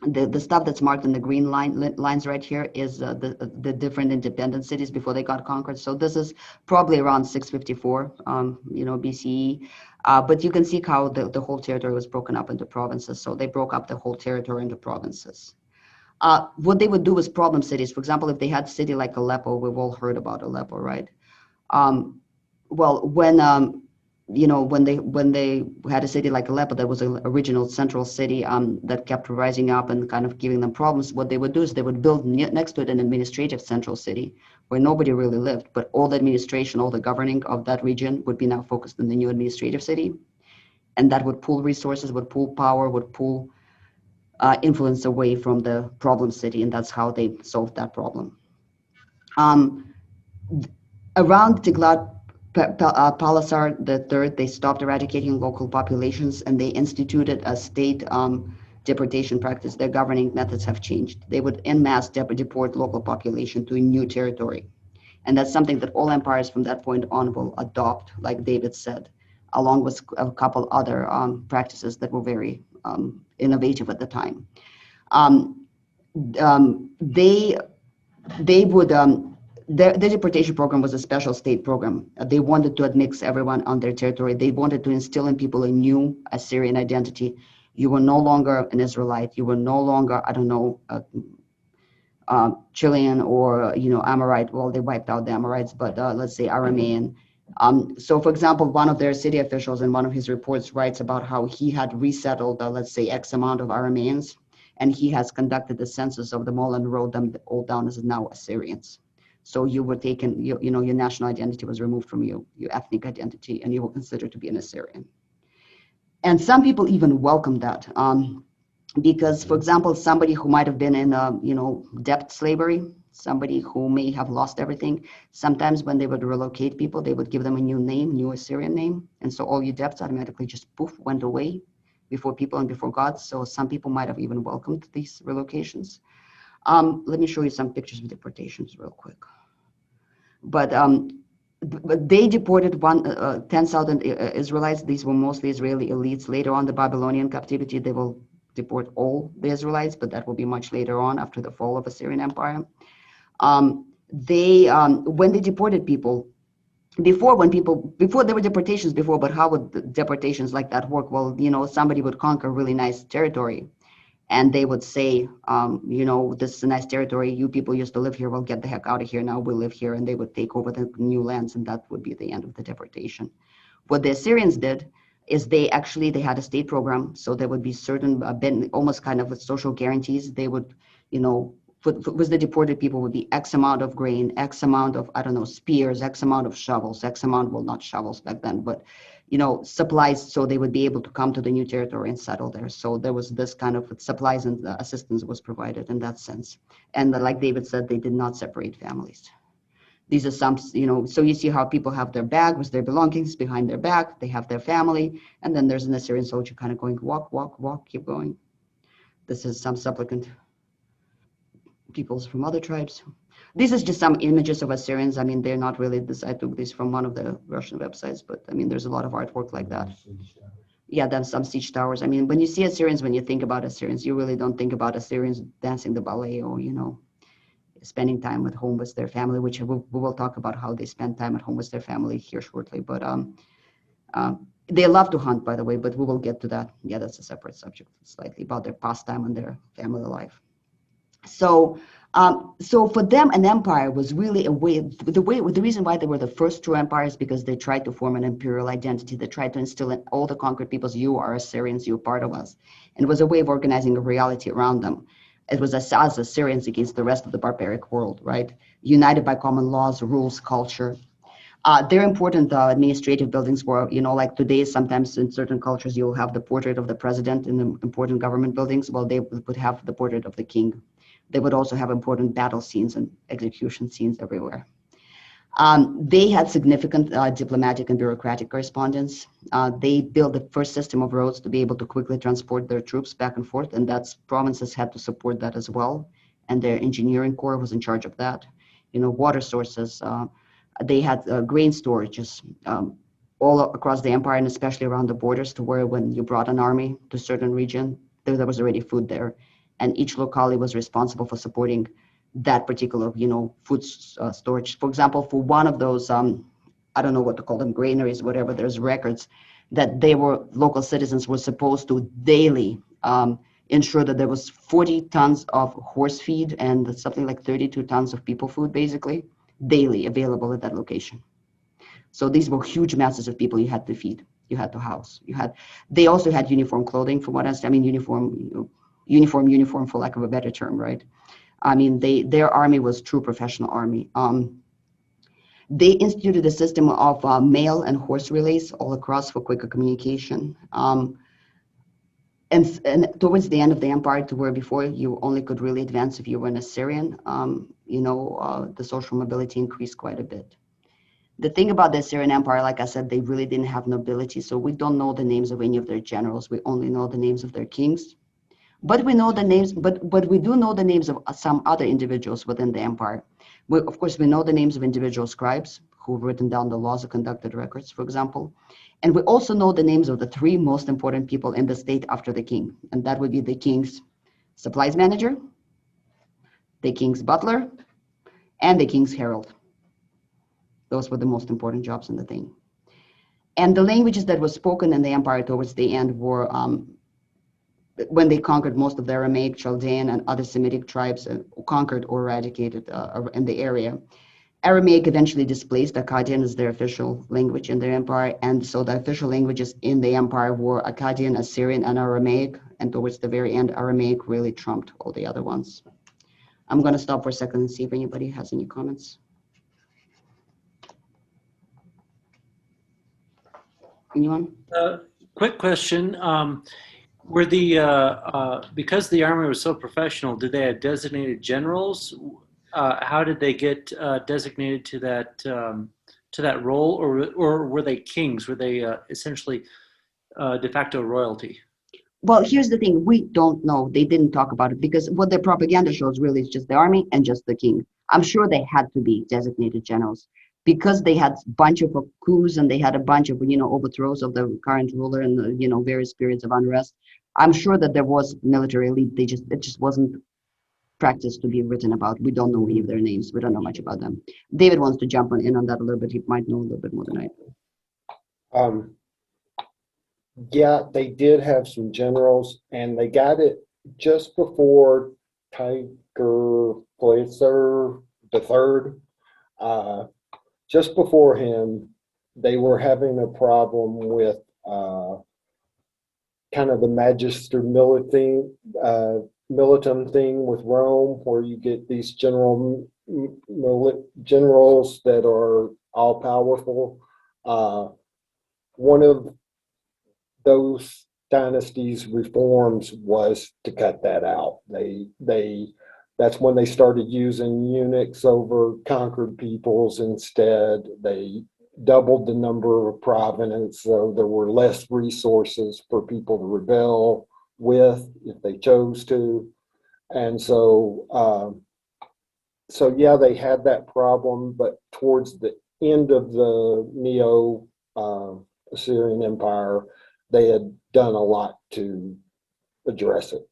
The stuff that's marked in the green lines right here is the different independent cities before they got conquered. So this is probably around 654, BCE. But you can see how the whole territory was broken up into provinces. So they broke up the whole territory into provinces. What they would do with problem cities, for example, if they had a city like Aleppo, we've all heard about Aleppo, right? When they had a city like Aleppo that was an original central city that kept rising up and kind of giving them problems, what they would do is they would build next to it an administrative central city where nobody really lived, but all the administration, all the governing of that region would be now focused in the new administrative city. And that would pull resources, would pull power, would pull influence away from the problem city, and that's how they solved that problem. Around Tiglath-Pileser III, they stopped eradicating local populations and they instituted a state deportation practice. Their governing methods have changed. They would en masse deport local population to a new territory. And that's something that all empires from that point on will adopt, like David said, along with a couple other practices that were very innovative at the time. They would, their deportation program was a special state program. They wanted to admix everyone on their territory. They wanted to instill in people a new Assyrian identity. You were no longer an Israelite. You were no longer, I don't know, Chilean or, Amorite. Well, they wiped out the Amorites, but let's say Aramean. So, for example, one of their city officials in one of his reports writes about how he had resettled, let's say, X amount of Arameans, and he has conducted the census of them all and wrote them all down as now Assyrians. So you were taken, your national identity was removed from you, your ethnic identity, and you were considered to be an Assyrian. And some people even welcomed that. Because, for example, somebody who might have been in, debt slavery, somebody who may have lost everything, sometimes when they would relocate people, they would give them a new name, new Assyrian name. And so all your debts automatically just poof, went away before people and before God. So some people might have even welcomed these relocations. Let me show you some pictures of deportations real quick. But they deported 10,000 Israelites. These were mostly Israeli elites. Later on, the Babylonian captivity, they will deport all the Israelites, but that will be much later on after the fall of Assyrian Empire. When they deported people, before there were deportations before, but how would the deportations like that work? Well, somebody would conquer really nice territory, and they would say, this is a nice territory. You people used to live here. Well, get the heck out of here. Now we live here. And they would take over the new lands, and that would be the end of the deportation. What the Assyrians did is they had a state program. So there would be certain, almost kind of social guarantees. They would, with the deported people would be X amount of grain, X amount of, spears, X amount of shovels, X amount, well, not shovels back then, but, supplies, so they would be able to come to the new territory and settle there. So there was this kind of supplies and assistance was provided in that sense. And like David said, they did not separate families. These are some, so you see how people have their bag with their belongings behind their back, they have their family, and then there's an Assyrian soldier kind of going, walk, walk, walk, keep going. This is some supplicant peoples from other tribes. This is just some images of Assyrians. I mean, they're not really this. I took this from one of the Russian websites, but I mean, there's a lot of artwork like that. Yeah, there's some siege towers. I mean, when you see Assyrians, when you think about Assyrians, you really don't think about Assyrians dancing the ballet or, spending time at home with their family, which we will talk about how they spend time at home with their family here shortly. But they love to hunt, by the way, but we will get to that. Yeah, that's a separate subject, slightly about their pastime and their family life. So for them, an empire was really a way. The reason why they were the first true empires because they tried to form an imperial identity. They tried to instill in all the conquered peoples, you are Assyrians, you're part of us, and it was a way of organizing a reality around them. It was as Assyrians against the rest of the barbaric world, right? United by common laws, rules, culture. Their important administrative buildings were, like today, sometimes in certain cultures, you'll have the portrait of the president in the important government buildings. Well, they would have the portrait of the king. They would also have important battle scenes and execution scenes everywhere. They had significant diplomatic and bureaucratic correspondence. They built the first system of roads to be able to quickly transport their troops back and forth, and that's provinces had to support that as well. And their engineering corps was in charge of that. Water sources. They had grain storages all across the empire, and especially around the borders, to where when you brought an army to a certain region, there was already food there, and each locality was responsible for supporting that particular, food storage. For example, for one of those, I don't know what to call them, granaries, whatever, there's records that local citizens were supposed to daily ensure that there was 40 tons of horse feed and something like 32 tons of people food, basically, daily available at that location. So these were huge masses of people you had to feed, you had to house, they also had uniform clothing, from what I understand. I mean, uniform for lack of a better term, right? I mean, their army was true professional army. They instituted a system of mail and horse relays all across for quicker communication. And towards the end of the empire, to where before you only could really advance if you were an Assyrian, the social mobility increased quite a bit. The thing about the Assyrian Empire, like I said, they really didn't have nobility, so we don't know the names of any of their generals. We only know the names of their kings. But we know the names, but we do know the names of some other individuals within the empire. Of course, we know the names of individual scribes who've written down the laws of conducted records, for example. And we also know the names of the three most important people in the state after the king. And that would be the king's supplies manager, the king's butler, and the king's herald. Those were the most important jobs in the thing. And the languages that were spoken in the empire towards the end were, when they conquered most of the Aramaic, Chaldean, and other Semitic tribes, conquered or eradicated in the area. Aramaic eventually displaced Akkadian as their official language in their empire, and so the official languages in the empire were Akkadian, Assyrian, and Aramaic, and towards the very end, Aramaic really trumped all the other ones. I'm going to stop for a second and see if anybody has any comments. Anyone? Quick question. Were because the army was so professional, did they have designated generals? How did they get designated to that role, or were they kings? Were they essentially de facto royalty? Well, here's the thing. We don't know. They didn't talk about it because what their propaganda shows really is just the army and just the king. I'm sure they had to be designated generals because they had a bunch of coups and they had a bunch of, overthrows of the current ruler and, various periods of unrest. I'm sure that there was military elite. It just wasn't practice to be written about. We don't know any of their names. We don't know much about them. David wants to jump in on that a little bit. He might know a little bit more than I do. Yeah, they did have some generals, and they got it just before Tiglath-Pileser III. Just before him, they were having a problem with kind of the magister militum thing with Rome, where you get these generals that are all powerful. One of those dynasties' reforms was to cut that out. That's when they started using eunuchs over conquered peoples instead. They doubled the number of provinces, so there were less resources for people to rebel with if they chose to. And so yeah, they had that problem, but towards the end of the Assyrian Empire, they had done a lot to address it.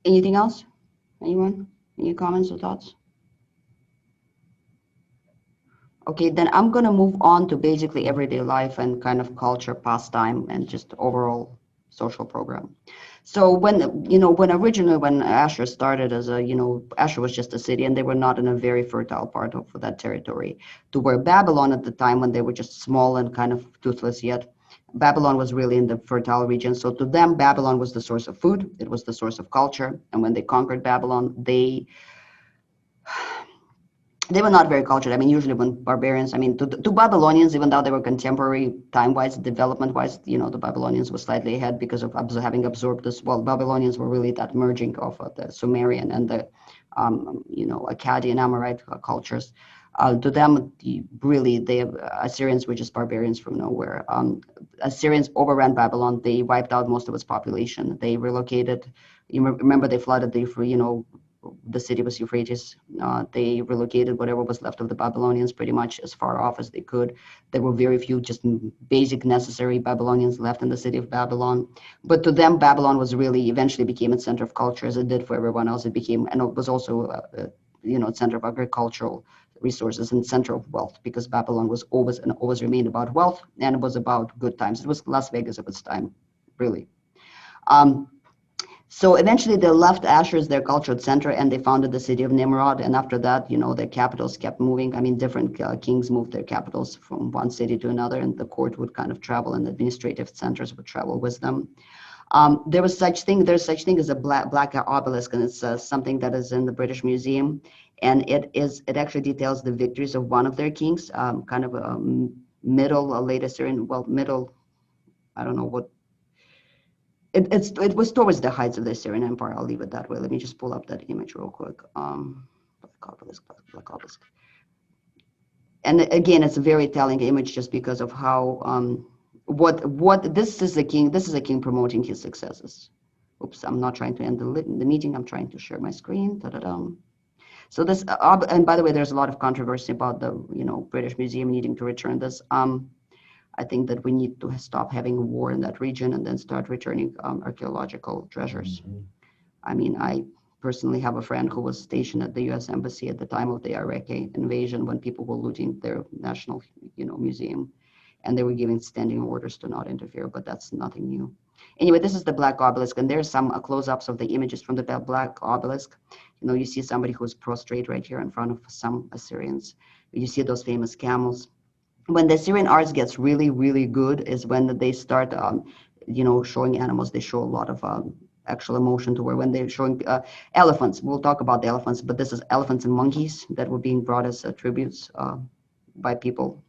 Anything else? Anyone? Any comments or thoughts? Okay, then I'm going to move on to basically everyday life and kind of culture, pastime, and just overall social program. So when Ashur started as Ashur was just a city, and they were not in a very fertile part of that territory, to where Babylon at the time, when they were just small and kind of toothless yet, Babylon was really in the fertile region. So to them, Babylon was the source of food. It was the source of culture. And when they conquered Babylon, they were not very cultured. I mean, usually when barbarians, to Babylonians, even though they were contemporary time-wise, development-wise, the Babylonians were slightly ahead because of having absorbed this. Well, Babylonians were really that merging of the Sumerian and the, Akkadian, Amorite cultures. To them, Assyrians were just barbarians from nowhere. Assyrians overran Babylon. They wiped out most of its population. They relocated. You remember they flooded the city was Euphrates. They relocated whatever was left of the Babylonians pretty much as far off as they could. There were very few just basic necessary Babylonians left in the city of Babylon. But to them, Babylon was really eventually became its center of culture, as it did for everyone else. It became, and it was also, center of agricultural resources and center of wealth, because Babylon was always remained about wealth, and it was about good times. It was Las Vegas of its time, really. So eventually they left Ashur as their cultural center, and they founded the city of Nimrūd. And after that, their capitals kept moving. Different kings moved their capitals from one city to another, and the court would kind of travel, and administrative centers would travel with them. There's such thing as a black obelisk, and it's something that is in the British Museum, and it actually details the victories of one of their kings, kind of a late Assyrian, I don't know what. It was towards the heights of the Assyrian Empire. I'll leave it that way. Let me just pull up that image real quick. Black obelisk. And again, it's a very telling image just because of how this is a king promoting his successes. Oops, I'm not trying to end the meeting. I'm trying to share my screen. Da-da-da. So this, and by the way, there's a lot of controversy about the, British Museum needing to return this. I think that we need to stop having a war in that region and then start returning archaeological treasures. Mm-hmm. I mean, I personally have a friend who was stationed at the U.S. Embassy at the time of the Iraqi invasion when people were looting their national, museum, and they were giving standing orders to not interfere, but that's nothing new. Anyway, this is the Black Obelisk, and there's some close-ups of the images from the Black Obelisk. You see somebody who's prostrate right here in front of some Assyrians. You see those famous camels. When the Assyrian arts gets really, really good is when they start, showing animals. They show a lot of actual emotion to where when they're showing elephants. We'll talk about the elephants, but this is elephants and monkeys that were being brought as tributes by people.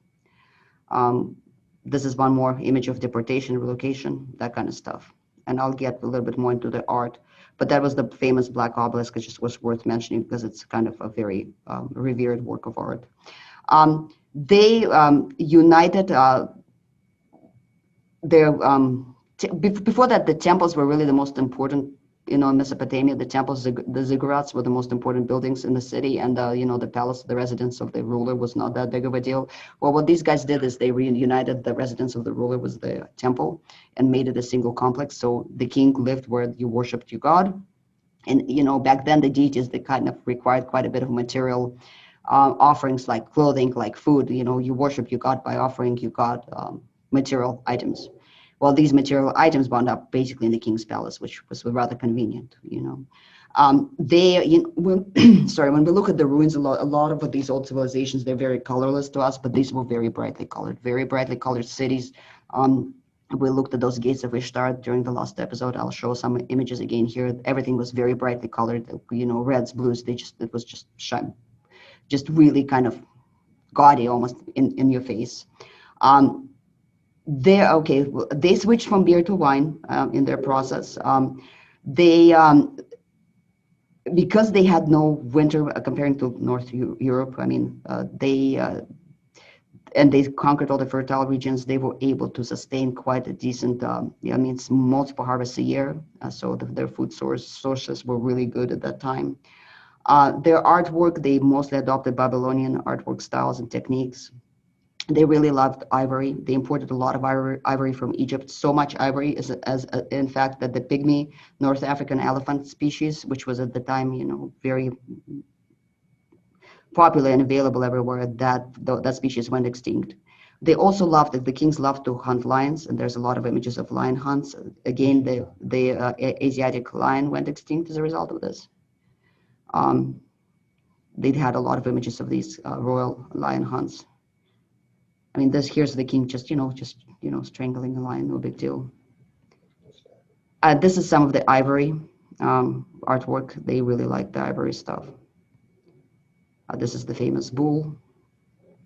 This is one more image of deportation, relocation, that kind of stuff. And I'll get a little bit more into the art. But that was the famous Black Obelisk. It just was worth mentioning because it's kind of a very revered work of art. They united their, before that, the temples were really the most important, in Mesopotamia. The temples, the ziggurats were the most important buildings in the city, and the palace, the residence of the ruler was not that big of a deal. Well, what these guys did is they reunited the residence of the ruler with the temple and made it a single complex. So the king lived where you worshipped your god. And, back then the deities, they kind of required quite a bit of material offerings like clothing, like food. You worship your god by offering your god material items. Well, these material items wound up basically in the king's palace, which was rather convenient. When we look at the ruins, a lot of these old civilizations, they're very colorless to us, but these were very brightly colored cities. We looked at those gates of Ishtar during the last episode. I'll show some images again here. Everything was very brightly colored, reds, blues. It was just shine. Just really kind of gaudy, almost in your face. They switched from beer to wine in their process. Because they had no winter comparing to North Europe. I mean, they conquered all the fertile regions. They were able to sustain quite a decent, multiple harvests a year. So their food sources were really good at that time. Their artwork, they mostly adopted Babylonian artwork styles and techniques. They really loved ivory. They imported a lot of ivory from Egypt. So much ivory in fact, that the pygmy North African elephant species, which was at the time, very popular and available everywhere, that species went extinct. They also the kings loved to hunt lions, and there's a lot of images of lion hunts. Again, the Asiatic lion went extinct as a result of this. They had a lot of images of these royal lion hunts. I mean, here's the king just strangling a lion, no big deal. This is some of the ivory artwork. They really like the ivory stuff. This is the famous bull.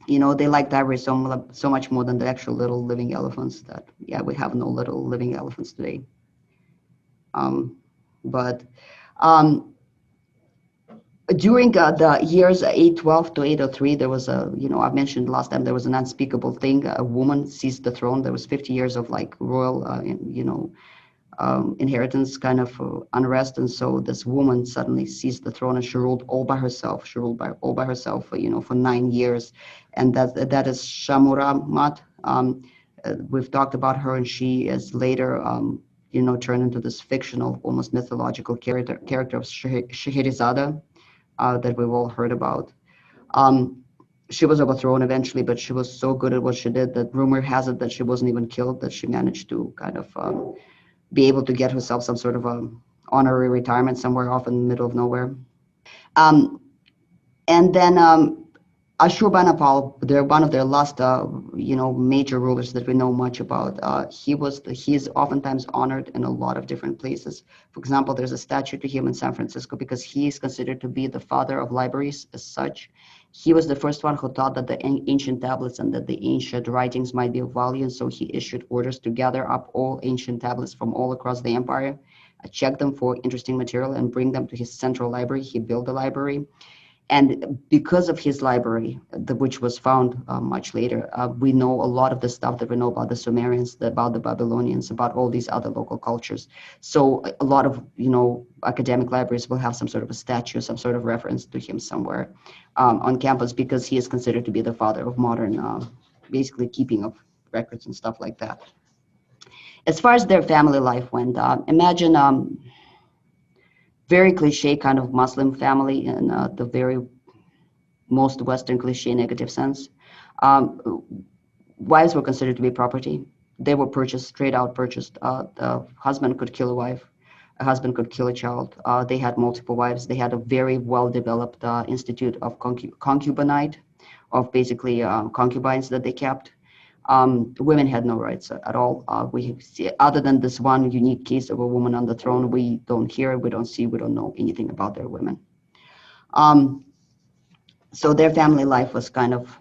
They liked ivory so much more than the actual little living elephants that, we have no little living elephants today. During the years 812 to 803, there was I've mentioned last time, there was an unspeakable thing. A woman seized the throne. There was 50 years of royal, inheritance kind of unrest. And so this woman suddenly seized the throne and she ruled all by herself. She ruled all by herself, for 9 years. And that is Shammuramat. We've talked about her, and she is later, turned into this fictional, almost mythological character of Shigerizada. That we've all heard about. She was overthrown eventually, but she was so good at what she did that rumor has it that she wasn't even killed, that she managed to kind of be able to get herself some sort of honorary retirement somewhere off in the middle of nowhere. And then Ashurnasirpal, they're one of their last, major rulers that we know much about. He is oftentimes honored in a lot of different places. For example, there's a statue to him in San Francisco because he is considered to be the father of libraries as such. He was the first one who thought that the ancient tablets and that the ancient writings might be of value, and so he issued orders to gather up all ancient tablets from all across the empire, check them for interesting material, and bring them to his central library. He built the library. And because of his library, which was found much later, we know a lot of the stuff that we know about the Sumerians, about the Babylonians, about all these other local cultures. So a lot of, academic libraries will have some sort of a statue, some sort of reference to him somewhere on campus, because he is considered to be the father of modern, basically keeping of records and stuff like that. As far as their family life went, imagine very cliche kind of Muslim family in the very most Western cliche negative sense. Wives were considered to be property. They were purchased, straight out purchased. The husband could kill a wife. A husband could kill a child. They had multiple wives. They had a very well-developed institute of concubinate, of basically concubines that they kept. Women had no rights at all. We see, other than this one unique case of a woman on the throne, we don't hear, we don't see, we don't know anything about their women. So their family life was kind of,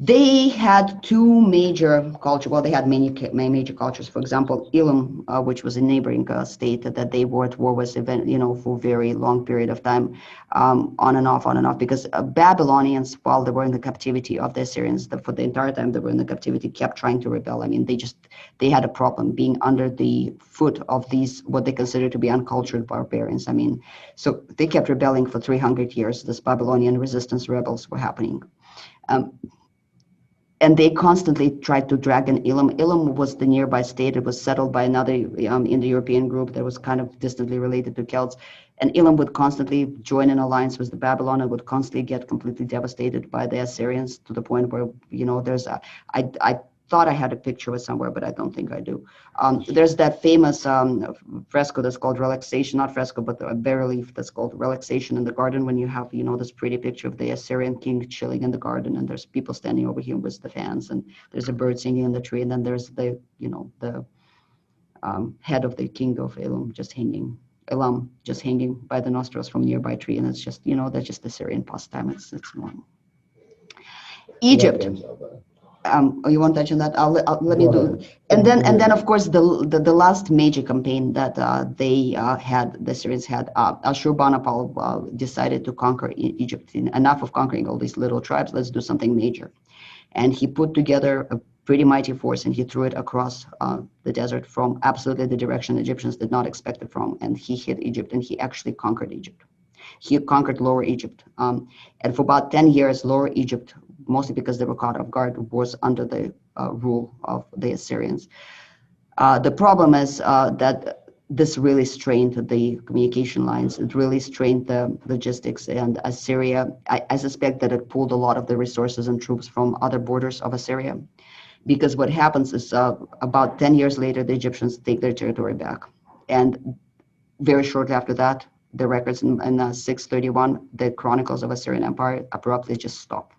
They had two major cultures. Well, they had many major cultures. For example, Elam, which was a neighboring state that they were at war with, for a very long period of time, on and off, because Babylonians, while they were in the captivity of the Assyrians, for the entire time they were in the captivity, kept trying to rebel. I mean, they had a problem being under the foot of these, what they considered to be uncultured barbarians. I mean, so they kept rebelling for 300 years. This Babylonian resistance rebels were happening. And they constantly tried to drag in Elam. Elam was the nearby state. It was settled by another Indo-European group that was kind of distantly related to Celts. And Elam would constantly join an alliance with the Babylon and would constantly get completely devastated by the Assyrians, to the point where, there's I thought I had a picture of it somewhere, but I don't think I do. There's that famous fresco that's called Relaxation, not fresco, but a bas-relief that's called Relaxation in the Garden, when you have, this pretty picture of the Assyrian king chilling in the garden, and there's people standing over him with the fans, and there's a bird singing in the tree, and then there's the, the head of the king of Elam just hanging by the nostrils from a nearby tree, and it's just, that's just Assyrian pastime. It's normal. Egypt. You want to touch on that? Let me do. And then of course the last major campaign that the Assyrians had, Ashurnasirpal Decided to conquer Egypt. Enough of conquering all these little tribes. Let's do something major. And he put together a pretty mighty force, and he threw it across the desert from absolutely the direction Egyptians did not expect it from. And he hit Egypt, and he actually conquered Egypt. He conquered Lower Egypt, and for about 10 years, Lower Egypt, mostly because they were caught off guard, was under the rule of the Assyrians. The problem is that this really strained the communication lines. It really strained the logistics, and Assyria, I suspect that it pulled a lot of the resources and troops from other borders of Assyria, because what happens is about 10 years later, the Egyptians take their territory back. And very shortly after that, the records in 631, the chronicles of Assyrian Empire abruptly just stop.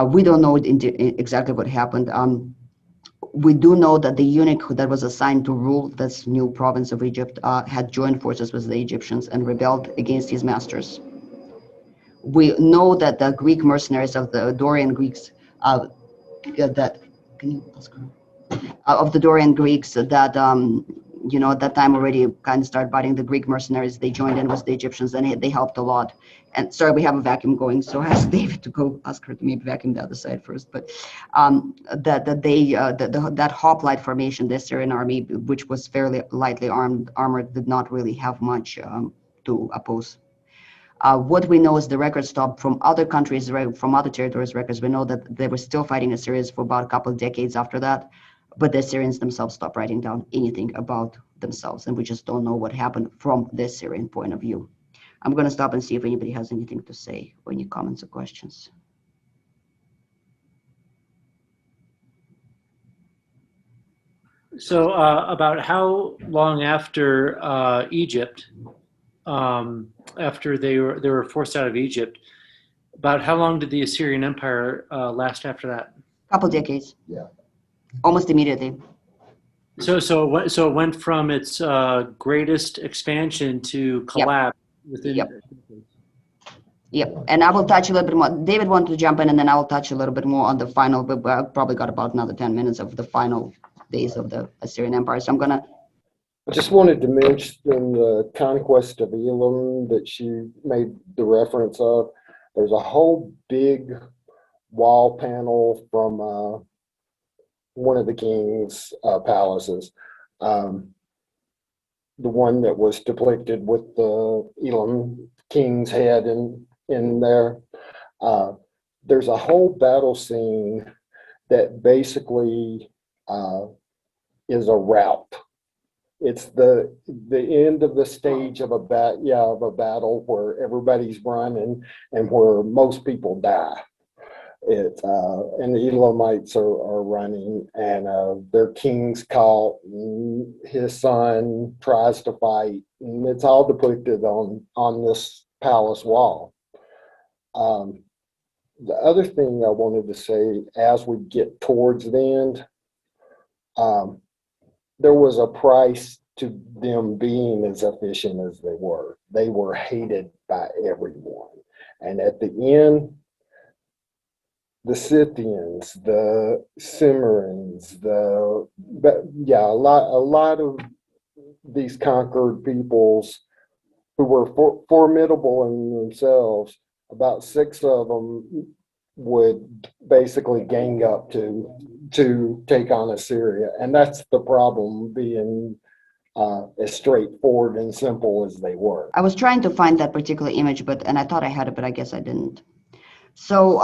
We don't know exactly what happened. We do know that the eunuch that was assigned to rule this new province of Egypt had joined forces with the Egyptians and rebelled against his masters. We know that the Greek mercenaries of the Dorian Greeks, of the Dorian Greeks that at that time already kind of started biting the Greek mercenaries. They joined in with the Egyptians, and they helped a lot. And sorry, we have a vacuum going, so I asked David to go ask her to maybe vacuum the other side first. But that hoplite formation, the Syrian army, which was fairly lightly armored, did not really have much to oppose. What we know is the records stopped from other countries, from other territories records. We know that they were still fighting Assyrians for about a couple of decades after that. But the Assyrians themselves stopped writing down anything about themselves, and we just don't know what happened from the Assyrian point of view. I'm going to stop and see if anybody has anything to say, or any comments or questions. So about how long after Egypt, after they were forced out of Egypt, about how long did the Assyrian Empire last after that? A couple decades. Yeah. Almost immediately. So it went from its greatest expansion to collapse within. Yep. And I will touch a little bit more. David wanted to jump in, and then I will touch a little bit more on the final, but I've probably got about another 10 minutes of the final days of the Assyrian Empire. So I'm going to. I just wanted to mention the Conquest of Elam that she made the reference of. There's a whole big wall panel from one of the king's palaces. The one that was depicted with the Elam king's head in there. There's a whole battle scene that basically is a rout. It's the end of the stage of a battle where everybody's running and where most people die. And the Elamites are running, and their king's caught, and his son tries to fight, and it's all depicted on this palace wall. The other thing I wanted to say, as we get towards the end, there was a price to them being as efficient as they were. They were hated by everyone, and at the end, the Scythians, the Cimmerians, a lot of these conquered peoples who were formidable in themselves, about 6 of them would basically gang up to take on Assyria. And that's the problem, being as straightforward and simple as they were. I was trying to find that particular image, and I thought I had it, but I guess I didn't. So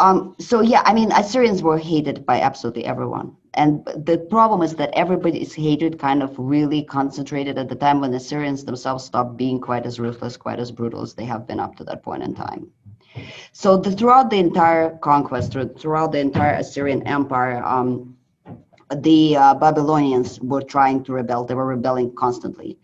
yeah, I mean, Assyrians were hated by absolutely everyone. And the problem is that everybody's hatred kind of really concentrated at the time when the Assyrians themselves stopped being quite as ruthless, quite as brutal as they have been up to that point in time. So throughout the entire conquest, throughout the entire Assyrian Empire, the Babylonians were trying to rebel. They were rebelling constantly.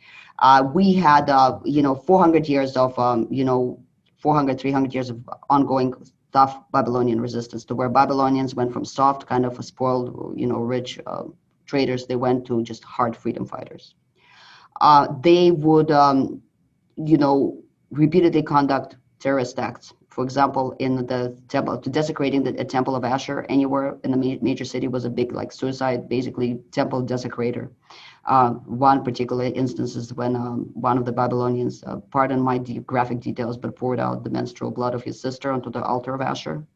We had, 400 years of, 300 years of ongoing tough Babylonian resistance, to where Babylonians went from soft, kind of spoiled, rich traders, they went to just hard freedom fighters. They would, repeatedly conduct terrorist acts. For example, in the temple, desecrating the temple of Ashur anywhere in the major city was a big suicide, basically temple desecrator. One particular instance is when one of the Babylonians, pardon my graphic details, but poured out the menstrual blood of his sister onto the altar of Ashur,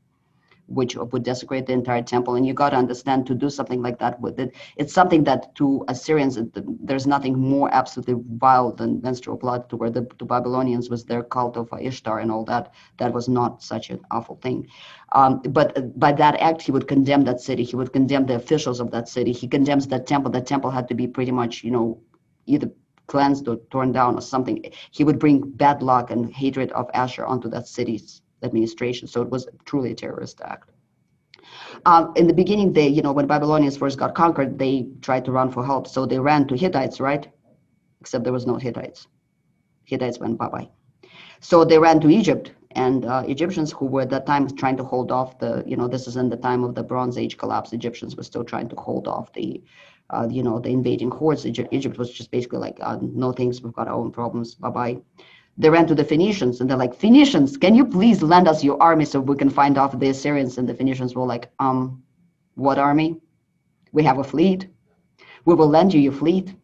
which would desecrate the entire temple. And you got to understand, to do something like that with it, it's something that to Assyrians, there's nothing more absolutely vile than menstrual blood, to where the Babylonians was their cult of Ishtar and all that. That was not such an awful thing. But by that act, he would condemn that city. He would condemn the officials of that city. He condemns that temple. That temple had to be pretty much, either cleansed or torn down or something. He would bring bad luck and hatred of Ashur onto that city's administration. So it was truly a terrorist act. In the beginning, when Babylonians first got conquered, they tried to run for help. So they ran to Hittites, right? Except there was no Hittites. Hittites went bye-bye. So they ran to Egypt, and Egyptians who were at that time trying to hold off this is in the time of the Bronze Age collapse. Egyptians were still trying to hold off the invading hordes. Egypt was just basically like, no thanks, we've got our own problems, bye-bye. They ran to the Phoenicians, and they're like, Phoenicians, can you please lend us your army so we can find off the Assyrians? And the Phoenicians were like, what army? We have a fleet. We will lend you your fleet.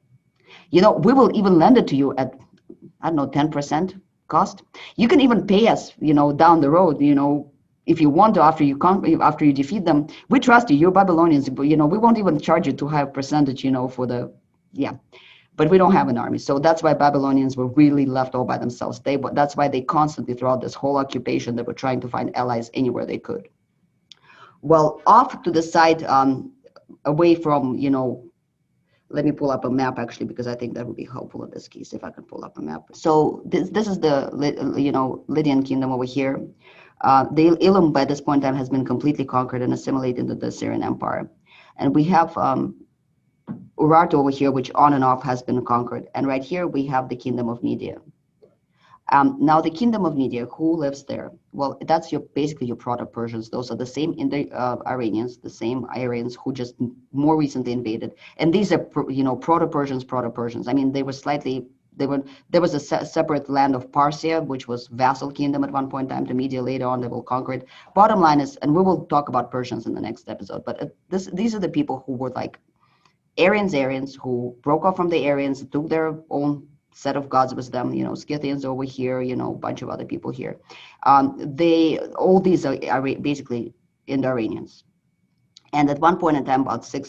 We will even lend it to you at, 10% cost. You can even pay us, down the road, if you want to, after you defeat them. We trust you. You're Babylonians, but, we won't even charge you too high a percentage, but we don't have an army. So that's why Babylonians were really left all by themselves. That's why they constantly, throughout this whole occupation, they were trying to find allies anywhere they could. Well, off to the side, away from, let me pull up a map actually, because I think that would be helpful in this case, if I can pull up a map. So this is the, Lydian kingdom over here. The Elam by this point in time has been completely conquered and assimilated into the Assyrian Empire. And we have Urartu over here, which on and off has been conquered. And right here, we have the kingdom of Media. Now, the kingdom of Media, who lives there? Well, that's basically your Proto-Persians. Those are the same Iranians, the same Aryans who just more recently invaded. And these are, Proto-Persians. I mean, there was a separate land of Parsia, which was vassal kingdom at one point in time to Media. Later on, they will conquer it. Bottom line is, and we will talk about Persians in the next episode, but these are the people who were Aryans who broke off from the Aryans, took their own set of gods with them, Scythians over here, a bunch of other people here. All these are basically Indo-Iranians. And at one point in time, about late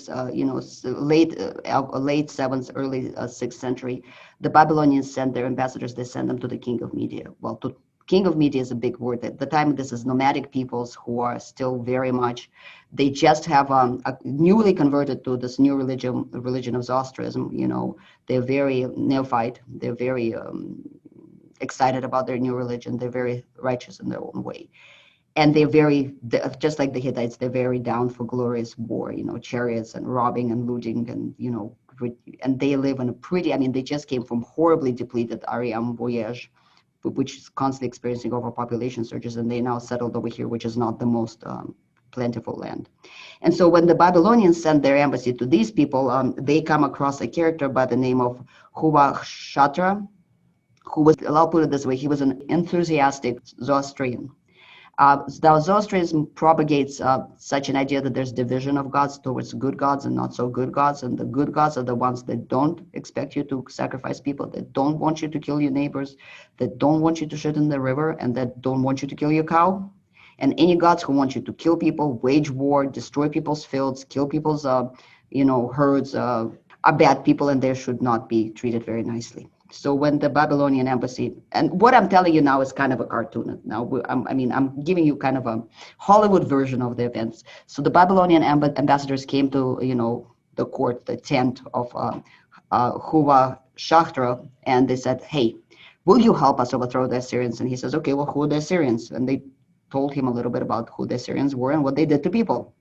7th, early 6th century, the Babylonians sent their ambassadors. They sent them to the king of Media. Well, king of Media is a big word. At the time, this is nomadic peoples who are still very much. They just have newly converted to this new religion of Zoroastrianism. They're very neophyte. They're very excited about their new religion. They're very righteous in their own way. And they're just like the Hittites, they're very down for glorious war, chariots and robbing and looting and, and they live in they just came from horribly depleted Ariam voyage, which is constantly experiencing overpopulation surges, and they now settled over here, which is not the most plentiful land. And so when the Babylonians sent their embassy to these people, they come across a character by the name of Huwa Shatra, who was, I'll put it this way, he was an enthusiastic Zoroastrian. Zoroastrianism propagates such an idea that there's division of gods towards good gods and not so good gods, and the good gods are the ones that don't expect you to sacrifice people, that don't want you to kill your neighbors, that don't want you to shit in the river, and that don't want you to kill your cow. And any gods who want you to kill people, wage war, destroy people's fields, kill people's herds are bad people, and they should not be treated very nicely. So when the Babylonian embassy, and what I'm telling you now is kind of a cartoon. Now, I'm giving you kind of a Hollywood version of the events. So the Babylonian ambassadors came to, the court, the tent of Huwa Shachtra, and they said, hey, will you help us overthrow the Assyrians? And he says, okay, well, who are the Assyrians? And they told him a little bit about who the Assyrians were and what they did to people.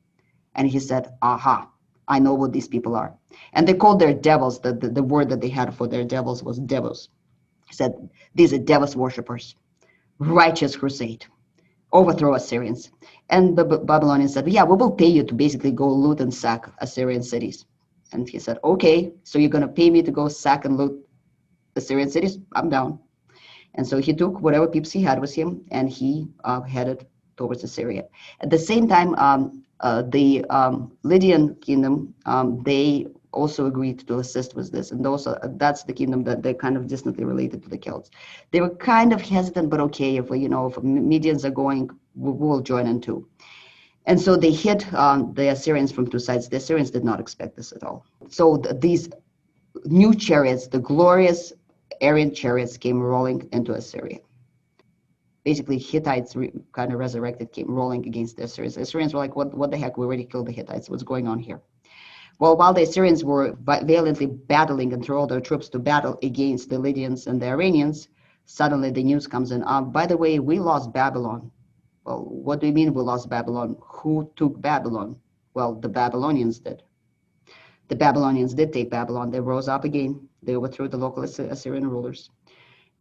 And he said, aha, I know what these people are. And they called their devils, the word that they had for their devils was devils. He said, these are devils worshippers, righteous crusade, overthrow Assyrians. And the Babylonians said, yeah, we will pay you to basically go loot and sack Assyrian cities. And he said, okay, so you're going to pay me to go sack and loot Assyrian cities? I'm down. And so he took whatever peeps he had with him, and he headed towards Assyria. At the same time, the Lydian kingdom, they also agreed to assist with this. And that's the kingdom that they're kind of distantly related to the Celts. They were kind of hesitant, but okay, if Medians are going, we'll join in too. And so they hit the Assyrians from two sides. The Assyrians did not expect this at all. So these new chariots, the glorious Aryan chariots, came rolling into Assyria. Basically, Hittites kind of resurrected, came rolling against the Assyrians. The Assyrians were like, what the heck? We already killed the Hittites. What's going on here? Well, while the Assyrians were valiantly battling and threw all their troops to battle against the Lydians and the Iranians, suddenly the news comes in. By the way, we lost Babylon. Well, what do you mean we lost Babylon? Who took Babylon? Well, the Babylonians did. The Babylonians did take Babylon. They rose up again. They overthrew the local Assyrian rulers.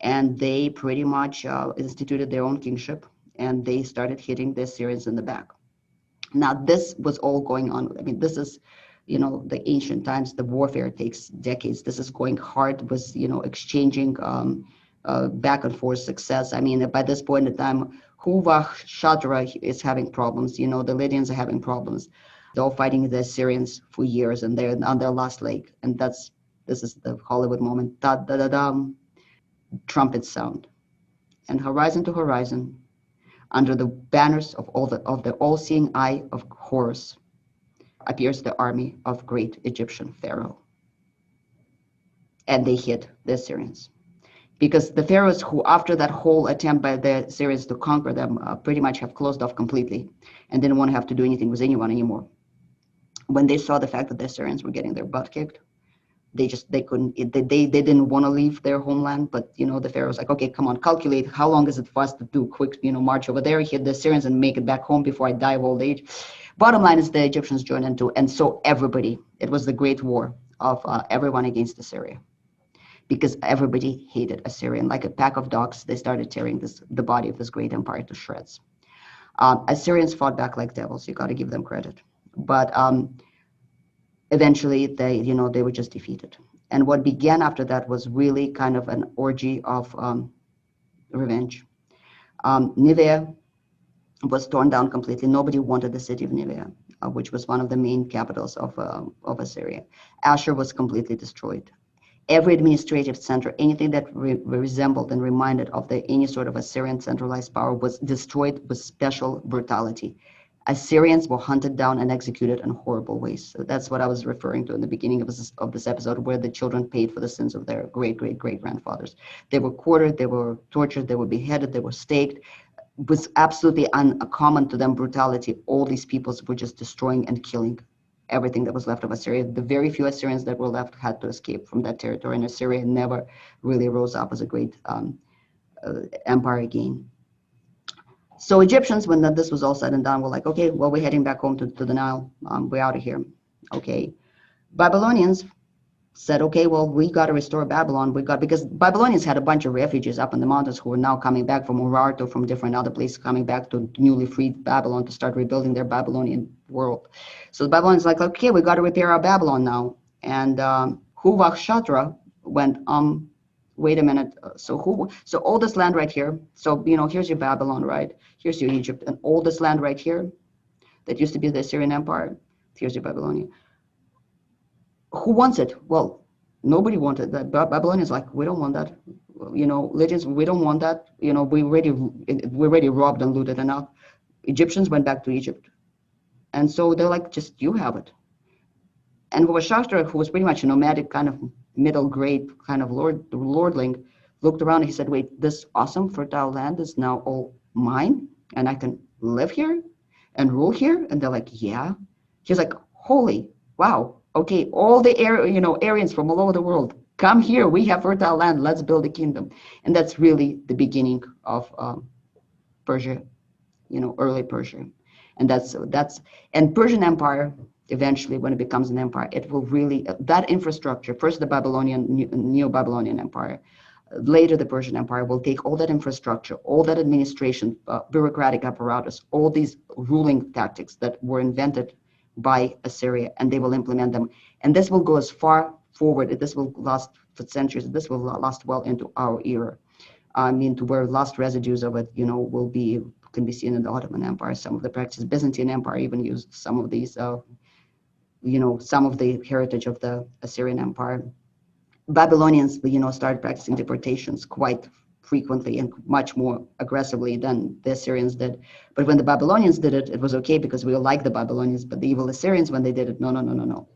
And they pretty much instituted their own kingship, and they started hitting the Assyrians in the back. Now, this was all going on. This is, the ancient times. The warfare takes decades. This is going hard with, exchanging back and forth success. By this point in time, Huwa Shatra is having problems. The Lydians are having problems. They're all fighting the Assyrians for years, and they're on their last leg. And this is the Hollywood moment. Da-da-da-dum. Trumpets sound, and horizon to horizon, under the banners of the all-seeing eye of Horus, appears the army of great Egyptian Pharaoh. And they hit the Assyrians, because the pharaohs who, after that whole attempt by the Assyrians to conquer them, pretty much have closed off completely and didn't want to have to do anything with anyone anymore. When they saw the fact that the Assyrians were getting their butt kicked, they didn't want to leave their homeland. But the Pharaoh's like, okay, come on, calculate how long is it for us to do a quick march over there, hit the Assyrians and make it back home before I die of old age. Bottom line is the Egyptians joined in too, and so everybody, it was the great war of everyone against Assyria, because everybody hated Assyria. Like a pack of dogs, they started tearing the body of this great empire to shreds. Assyrians fought back like devils. You got to give them credit, but eventually they were just defeated. And what began after that was really kind of an orgy of revenge. Nineveh was torn down completely. Nobody wanted the city of Nineveh, which was one of the main capitals of Assyria. Ashur was completely destroyed. Every administrative center, anything that resembled and reminded of any sort of Assyrian centralized power was destroyed with special brutality. Assyrians were hunted down and executed in horrible ways. So that's what I was referring to in the beginning of this episode, where the children paid for the sins of their great-great-great-grandfathers. They were quartered, they were tortured, they were beheaded, they were staked. It was absolutely uncommon to them brutality. All these peoples were just destroying and killing everything that was left of Assyria. The very few Assyrians that were left had to escape from that territory, and Assyria never really rose up as a great empire again. So Egyptians, when this was all said and done, were like, okay, well, we're heading back home to the Nile. We're out of here. Okay. Babylonians said, okay, well, we got to restore Babylon. Because Babylonians had a bunch of refugees up in the mountains who were now coming back from Urartu, from different other places, coming back to newly freed Babylon to start rebuilding their Babylonian world. So the Babylonians like, okay, we got to repair our Babylon now. And Huvah went, wait a minute. So all this land right here. So, here's your Babylon, right? Here's your Egypt. And all this land right here that used to be the Assyrian Empire, here's your Babylonia. Who wants it? Well, nobody wanted that. Babylonians like, we don't want that. Legends, we don't want that. We already robbed and looted enough. Egyptians went back to Egypt. And so they're like, just you have it. And Huvah, who was pretty much a nomadic kind of middle grade kind of lordling, looked around and he said, wait, this awesome fertile land is now all mine and I can live here and rule here? And they're like, yeah. He's like, holy, wow. Okay, all the Aryans from all over the world, come here. We have fertile land. Let's build a kingdom. And that's really the beginning of Persia, early Persia. And Persian Empire, eventually, when it becomes an empire, it will really, that infrastructure, first the Neo-Babylonian Empire, later the Persian Empire will take all that infrastructure, all that administration, bureaucratic apparatus, all these ruling tactics that were invented by Assyria, and they will implement them. And this will go as far forward, this will last for centuries, this will last well into our era. To where last residues of it, can be seen in the Ottoman Empire. Some of the practices, Byzantine Empire even used some of these, some of the heritage of the Assyrian Empire. Babylonians, started practicing deportations quite frequently and much more aggressively than the Assyrians did. But when the Babylonians did it, it was okay because we all liked the Babylonians, but the evil Assyrians, when they did it, no.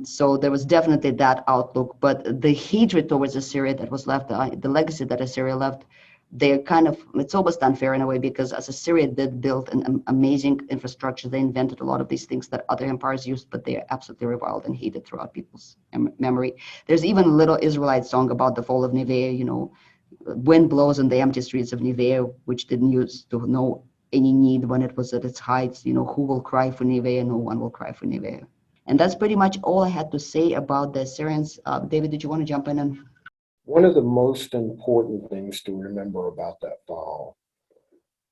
So there was definitely that outlook, but the hatred towards Assyria that was left, the legacy that Assyria left, it's almost unfair in a way, because as Assyria did build an amazing infrastructure, they invented a lot of these things that other empires used, but they are absolutely reviled and hated throughout people's memory. There's even a little Israelite song about the fall of Nineveh, wind blows on the empty streets of Nineveh, which didn't used to know any need when it was at its heights. Who will cry for Nineveh? No one will cry for Nineveh. And that's pretty much all I had to say about the Assyrians. David, did you want to jump in? And one of the most important things to remember about that fall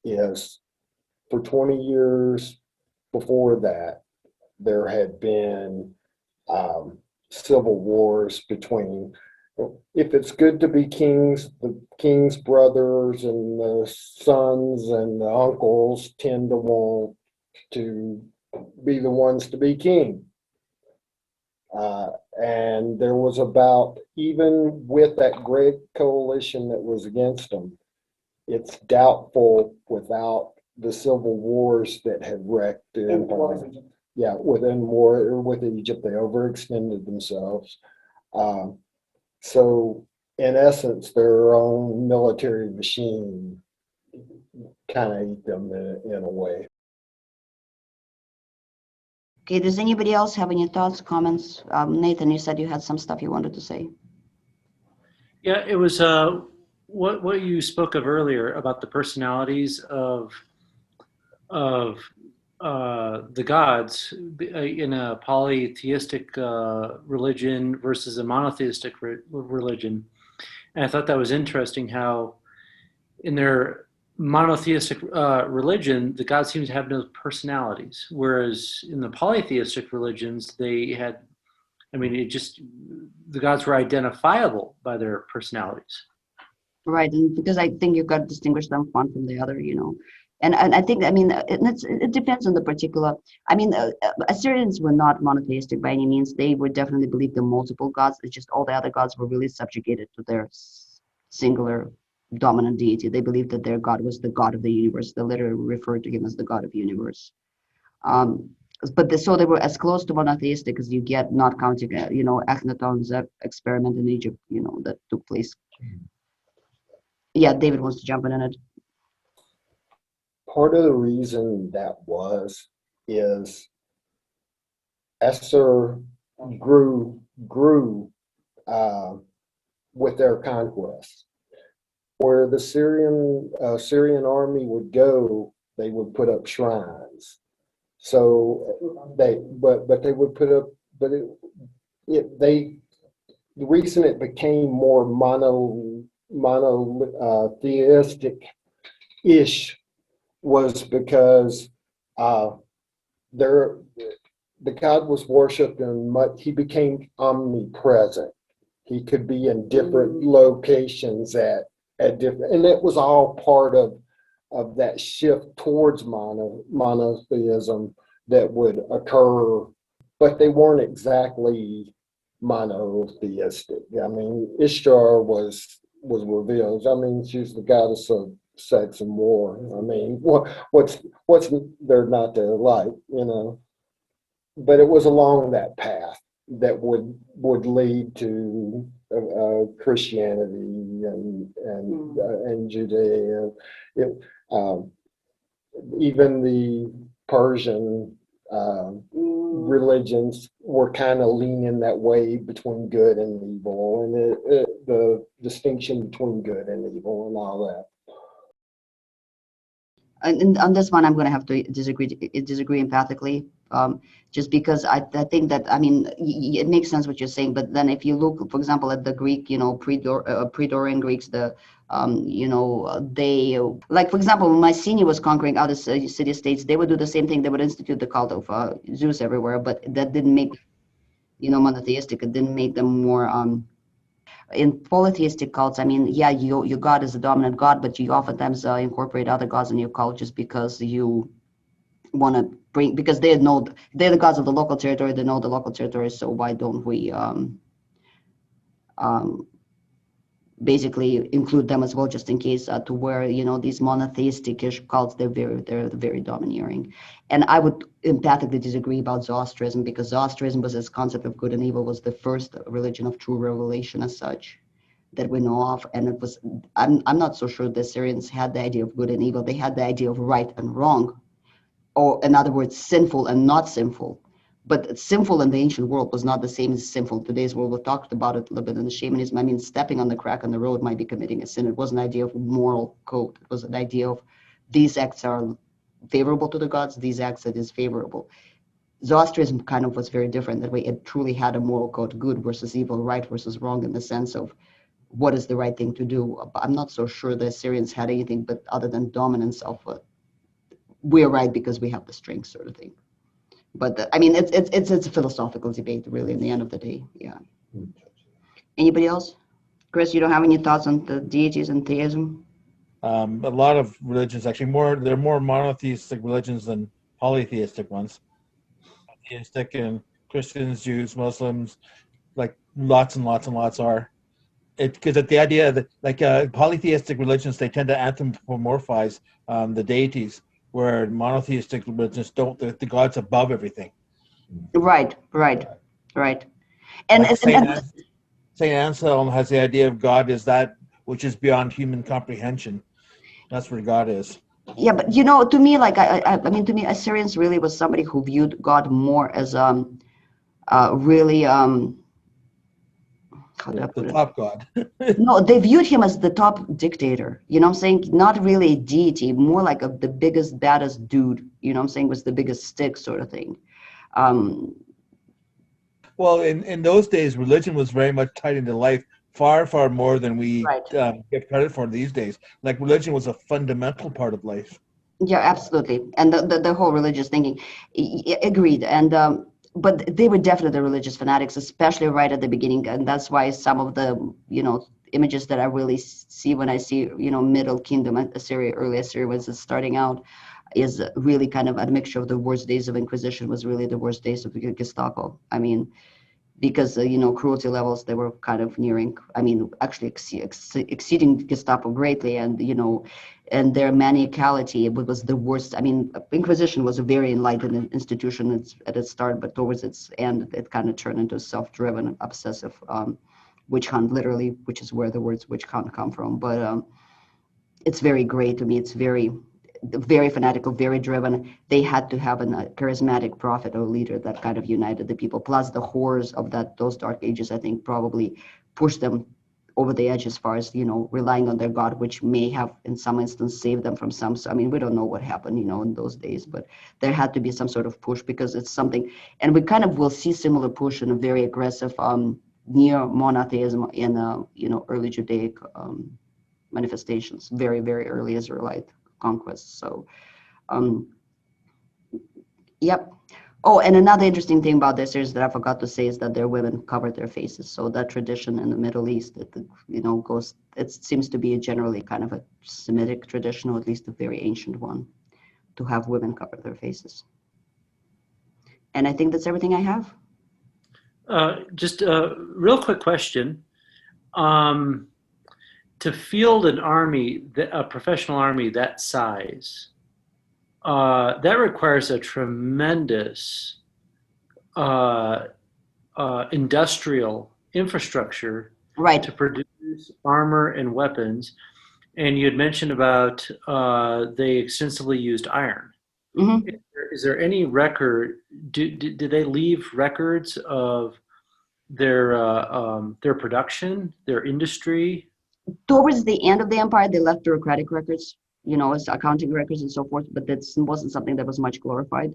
is for 20 years before that, there had been civil wars between, if it's good to be kings, the king's brothers and the sons and the uncles tend to want to be the ones to be king. And there was even with that great coalition that was against them, it's doubtful without the civil wars that had wrecked the empire. Yeah, with Egypt, they overextended themselves. So in essence, their own military machine kind of ate them in a way. okay, does anybody else have any thoughts, comments? Nathan, you said you had some stuff you wanted to say. Yeah, it was what you spoke of earlier about the personalities of the gods in a polytheistic religion versus a monotheistic religion. And I thought that was interesting how in their monotheistic religion, the gods seem to have no personalities, whereas in the polytheistic religions, they had, the gods were identifiable by their personalities. Right, and because I think you've got to distinguish them one from the other, And I think, I mean, it depends on the particular. I mean, Assyrians were not monotheistic by any means. They would definitely believe in multiple gods. It's just all the other gods were really subjugated to their singular dominant deity. They believed that their god was the god of the universe. They literally referred to him as the god of the universe. So they were as close to monotheistic as you get, not counting, Akhenaton's experiment in Egypt, that took place. Yeah, David wants to jump in on it. Part of the reason that is Esther grew with their conquests. Where the Syrian army would go, they would put up shrines. So they would put up, the reason it became more monotheistic-ish was because the god was worshipped and he became omnipresent. He could be in different locations at different, and it was all part of that shift towards monotheism that would occur, but they weren't exactly monotheistic. I mean, Ishtar was revealed. I mean, she's the goddess of sex and war. I mean, what's there not to like, But it was along that path that would lead to Christianity and Judea. Even the Persian religions were kind of leaning that way between good and evil, and the distinction between good and evil and all that. And on this one, I'm going to have to disagree empathically, just because I think that, I mean, it makes sense what you're saying, but then if you look, for example, at the Greek, pre-Dorian Greeks, they, like, for example, when Mycenae was conquering other city-states, they would do the same thing. They would institute the cult of Zeus everywhere, but that didn't make, monotheistic. It didn't make them more, in polytheistic cults, I mean, yeah, your god is the dominant god, but you oftentimes incorporate other gods in your cult just because you want to because they're the gods of the local territory, they know the local territory, so why don't we basically include them as well, just in case, to where, these monotheistic-ish cults, they're very domineering. And I would empathically disagree about Zoroastrianism, because Zoroastrianism was this concept of good and evil, was the first religion of true revelation as such that we know of. And it was, I'm not so sure the Assyrians had the idea of good and evil. They had the idea of right and wrong, or in other words, sinful and not sinful. But sinful in the ancient world was not the same as sinful in today's world. We talked about it a little bit in the shamanism. I mean, stepping on the crack on the road might be committing a sin. It was an idea of moral code. It was an idea of these acts are favorable to the gods, these acts are disfavorable. Zoroastrianism kind of was very different. That way, it truly had a moral code, good versus evil, right versus wrong, in the sense of what is the right thing to do. I'm not so sure the Assyrians had anything but other than dominance of we're right because we have the strength, sort of thing. But I mean, it's a philosophical debate, really, in the end of the day. Yeah. Anybody else? Chris, you don't have any thoughts on the deities and theism? A lot of religions, actually, they're more monotheistic religions than polytheistic ones. Theistic and Christians, Jews, Muslims, like lots and lots and lots are. Because the idea that, like, polytheistic religions, they tend to anthropomorphize the deities, where monotheistic religions don't. The god's above everything. Right. And, like Saint Anselm has the idea of God is that which is beyond human comprehension. That's where God is. Yeah, but to me, like I mean, to me, Assyrians really was somebody who viewed God more as really the top god. No, they viewed him as the top dictator. You know what I'm saying? Not really a deity, more like the biggest, baddest dude. You know what I'm saying? Was the biggest stick, sort of thing. Well, in those days, religion was very much tied into life, far more than we give credit for these days. Like, religion was a fundamental part of life. Yeah, absolutely. And the whole religious thinking, agreed. And but they were definitely religious fanatics, especially right at the beginning. And that's why some of the, images that I really see when I see, Middle Kingdom Assyria, early Assyria was starting out, is really kind of a mixture of the worst days of Inquisition was really the worst days of the Gestapo. I mean, because cruelty levels, they were kind of nearing, actually exceeding Gestapo greatly, and and their maniacality was the worst. I mean, Inquisition was a very enlightened institution at its start, but towards its end, it kind of turned into a self-driven, obsessive witch hunt, literally, which is where the words witch hunt come from. But it's very great to me. It's very fanatical, very driven. They had to have a charismatic prophet or leader that kind of united the people. Plus the horrors of those dark ages, I think, probably pushed them over the edge as far as, relying on their God, which may have in some instance saved them from some. So, we don't know what happened, in those days, but there had to be some sort of push, because it's something, and we kind of will see similar push in a very aggressive near monotheism in, early Judaic manifestations, very, very early Israelite conquests. So, yep. Oh, and another interesting thing about this is that I forgot to say is that their women covered their faces. So that tradition in the Middle East, it seems to be generally kind of a Semitic tradition, or at least a very ancient one, to have women cover their faces. And I think that's everything I have. Just a real quick question. To field an army, a professional army that size, that requires a tremendous industrial infrastructure, right, to produce armor and weapons. And you had mentioned about they extensively used iron. Mm-hmm. Is there any record? Did they leave records of their production, their industry? Towards the end of the empire, they left bureaucratic records, as accounting records and so forth, but that wasn't something that was much glorified.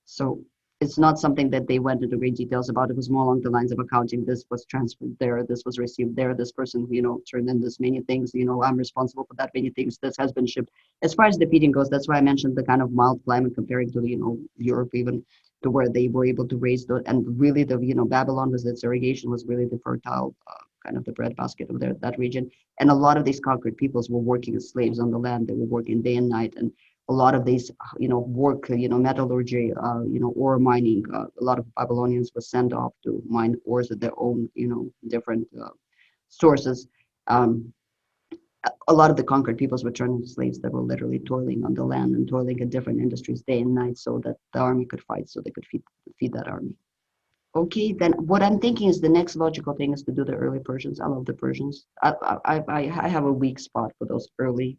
So it's not something that they went into great details about. It was more along the lines of accounting. This was transferred there, this was received there, this person, turned in this many things, I'm responsible for that many things, this has been shipped. As far as the feeding goes, that's why I mentioned the kind of mild climate comparing to, Europe, even to where they were able to raise and really Babylon was its irrigation was really the fertile kind of the breadbasket of that region. And a lot of these conquered peoples were working as slaves on the land. They were working day and night. And a lot of these, work, metallurgy, ore mining, a lot of Babylonians were sent off to mine ores at their own, different sources. A lot of the conquered peoples were turned into slaves that were literally toiling on the land and toiling in different industries day and night so that the army could fight, so they could feed that army. Okay, then what I'm thinking is the next logical thing is to do the early Persians. I love the Persians. I have a weak spot for those early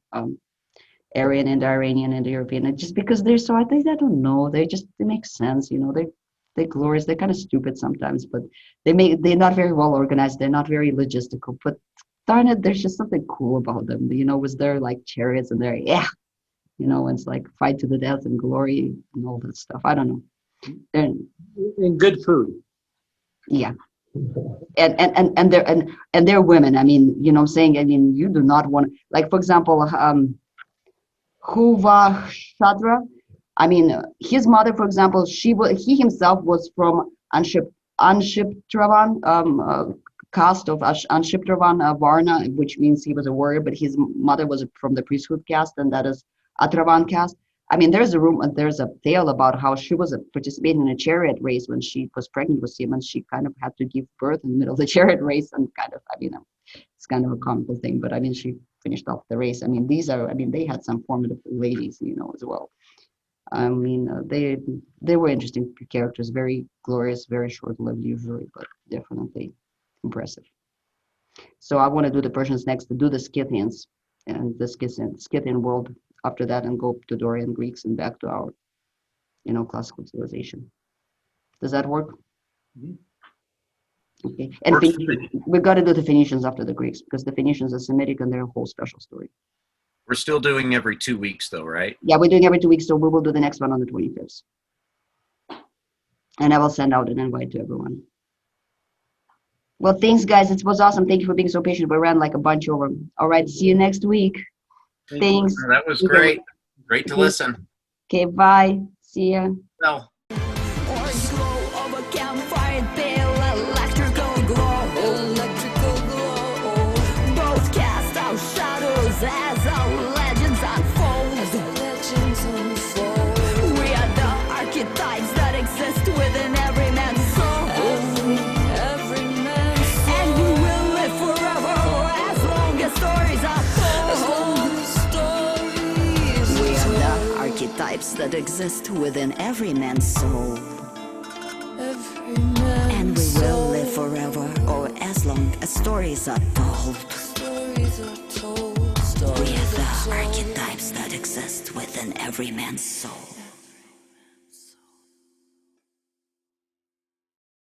Aryan, Indo-Iranian, Indo-European, just because they're so, I don't know, they make sense, they're glorious, they're kind of stupid sometimes, but they're not very well organized, they're not very logistical, but darn it, there's just something cool about them, was there like chariots and they're, it's like fight to the death and glory and all that stuff. I don't know. And good food. Yeah. And they're women. I'm saying, you do not want, like, for example, Huva Shadra. His mother, for example, he himself was from Anshiptravan, caste of Anshiptravan Varna, which means he was a warrior, but his mother was from the priesthood caste, and that is Atravan caste. There's a tale about how she was participating in a chariot race when she was pregnant with him, and she kind of had to give birth in the middle of the chariot race, and kind of, it's kind of a comical thing, but she finished off the race. They had some formidable ladies, as well. They were interesting characters, very glorious, very short-lived usually, but definitely impressive. So I want to do the Persians next, to do the Scythians and the Scythian world after that, and go to Dorian Greeks and back to our, classical civilization. Does that work? Mm-hmm. Okay. And we've got to do the Phoenicians after the Greeks, because the Phoenicians are Semitic and they're a whole special story. We're still doing every 2 weeks though, right? Yeah, we're doing every 2 weeks, so we will do the next one on the 25th. And I will send out an invite to everyone. Well, thanks, guys. It was awesome. Thank you for being so patient. We ran like a bunch over. All right, see you next week. Thanks. That was great. Great to listen. Okay, bye. See ya. Well. Orange glow of a campfire pale, electrical glow, archetypes that exist within every man's soul. Every man's soul. And we will live forever as long as stories are told. We are the archetypes that exist within every man's soul. And we will live forever or as long as stories are told. We are the archetypes that exist within every man's soul.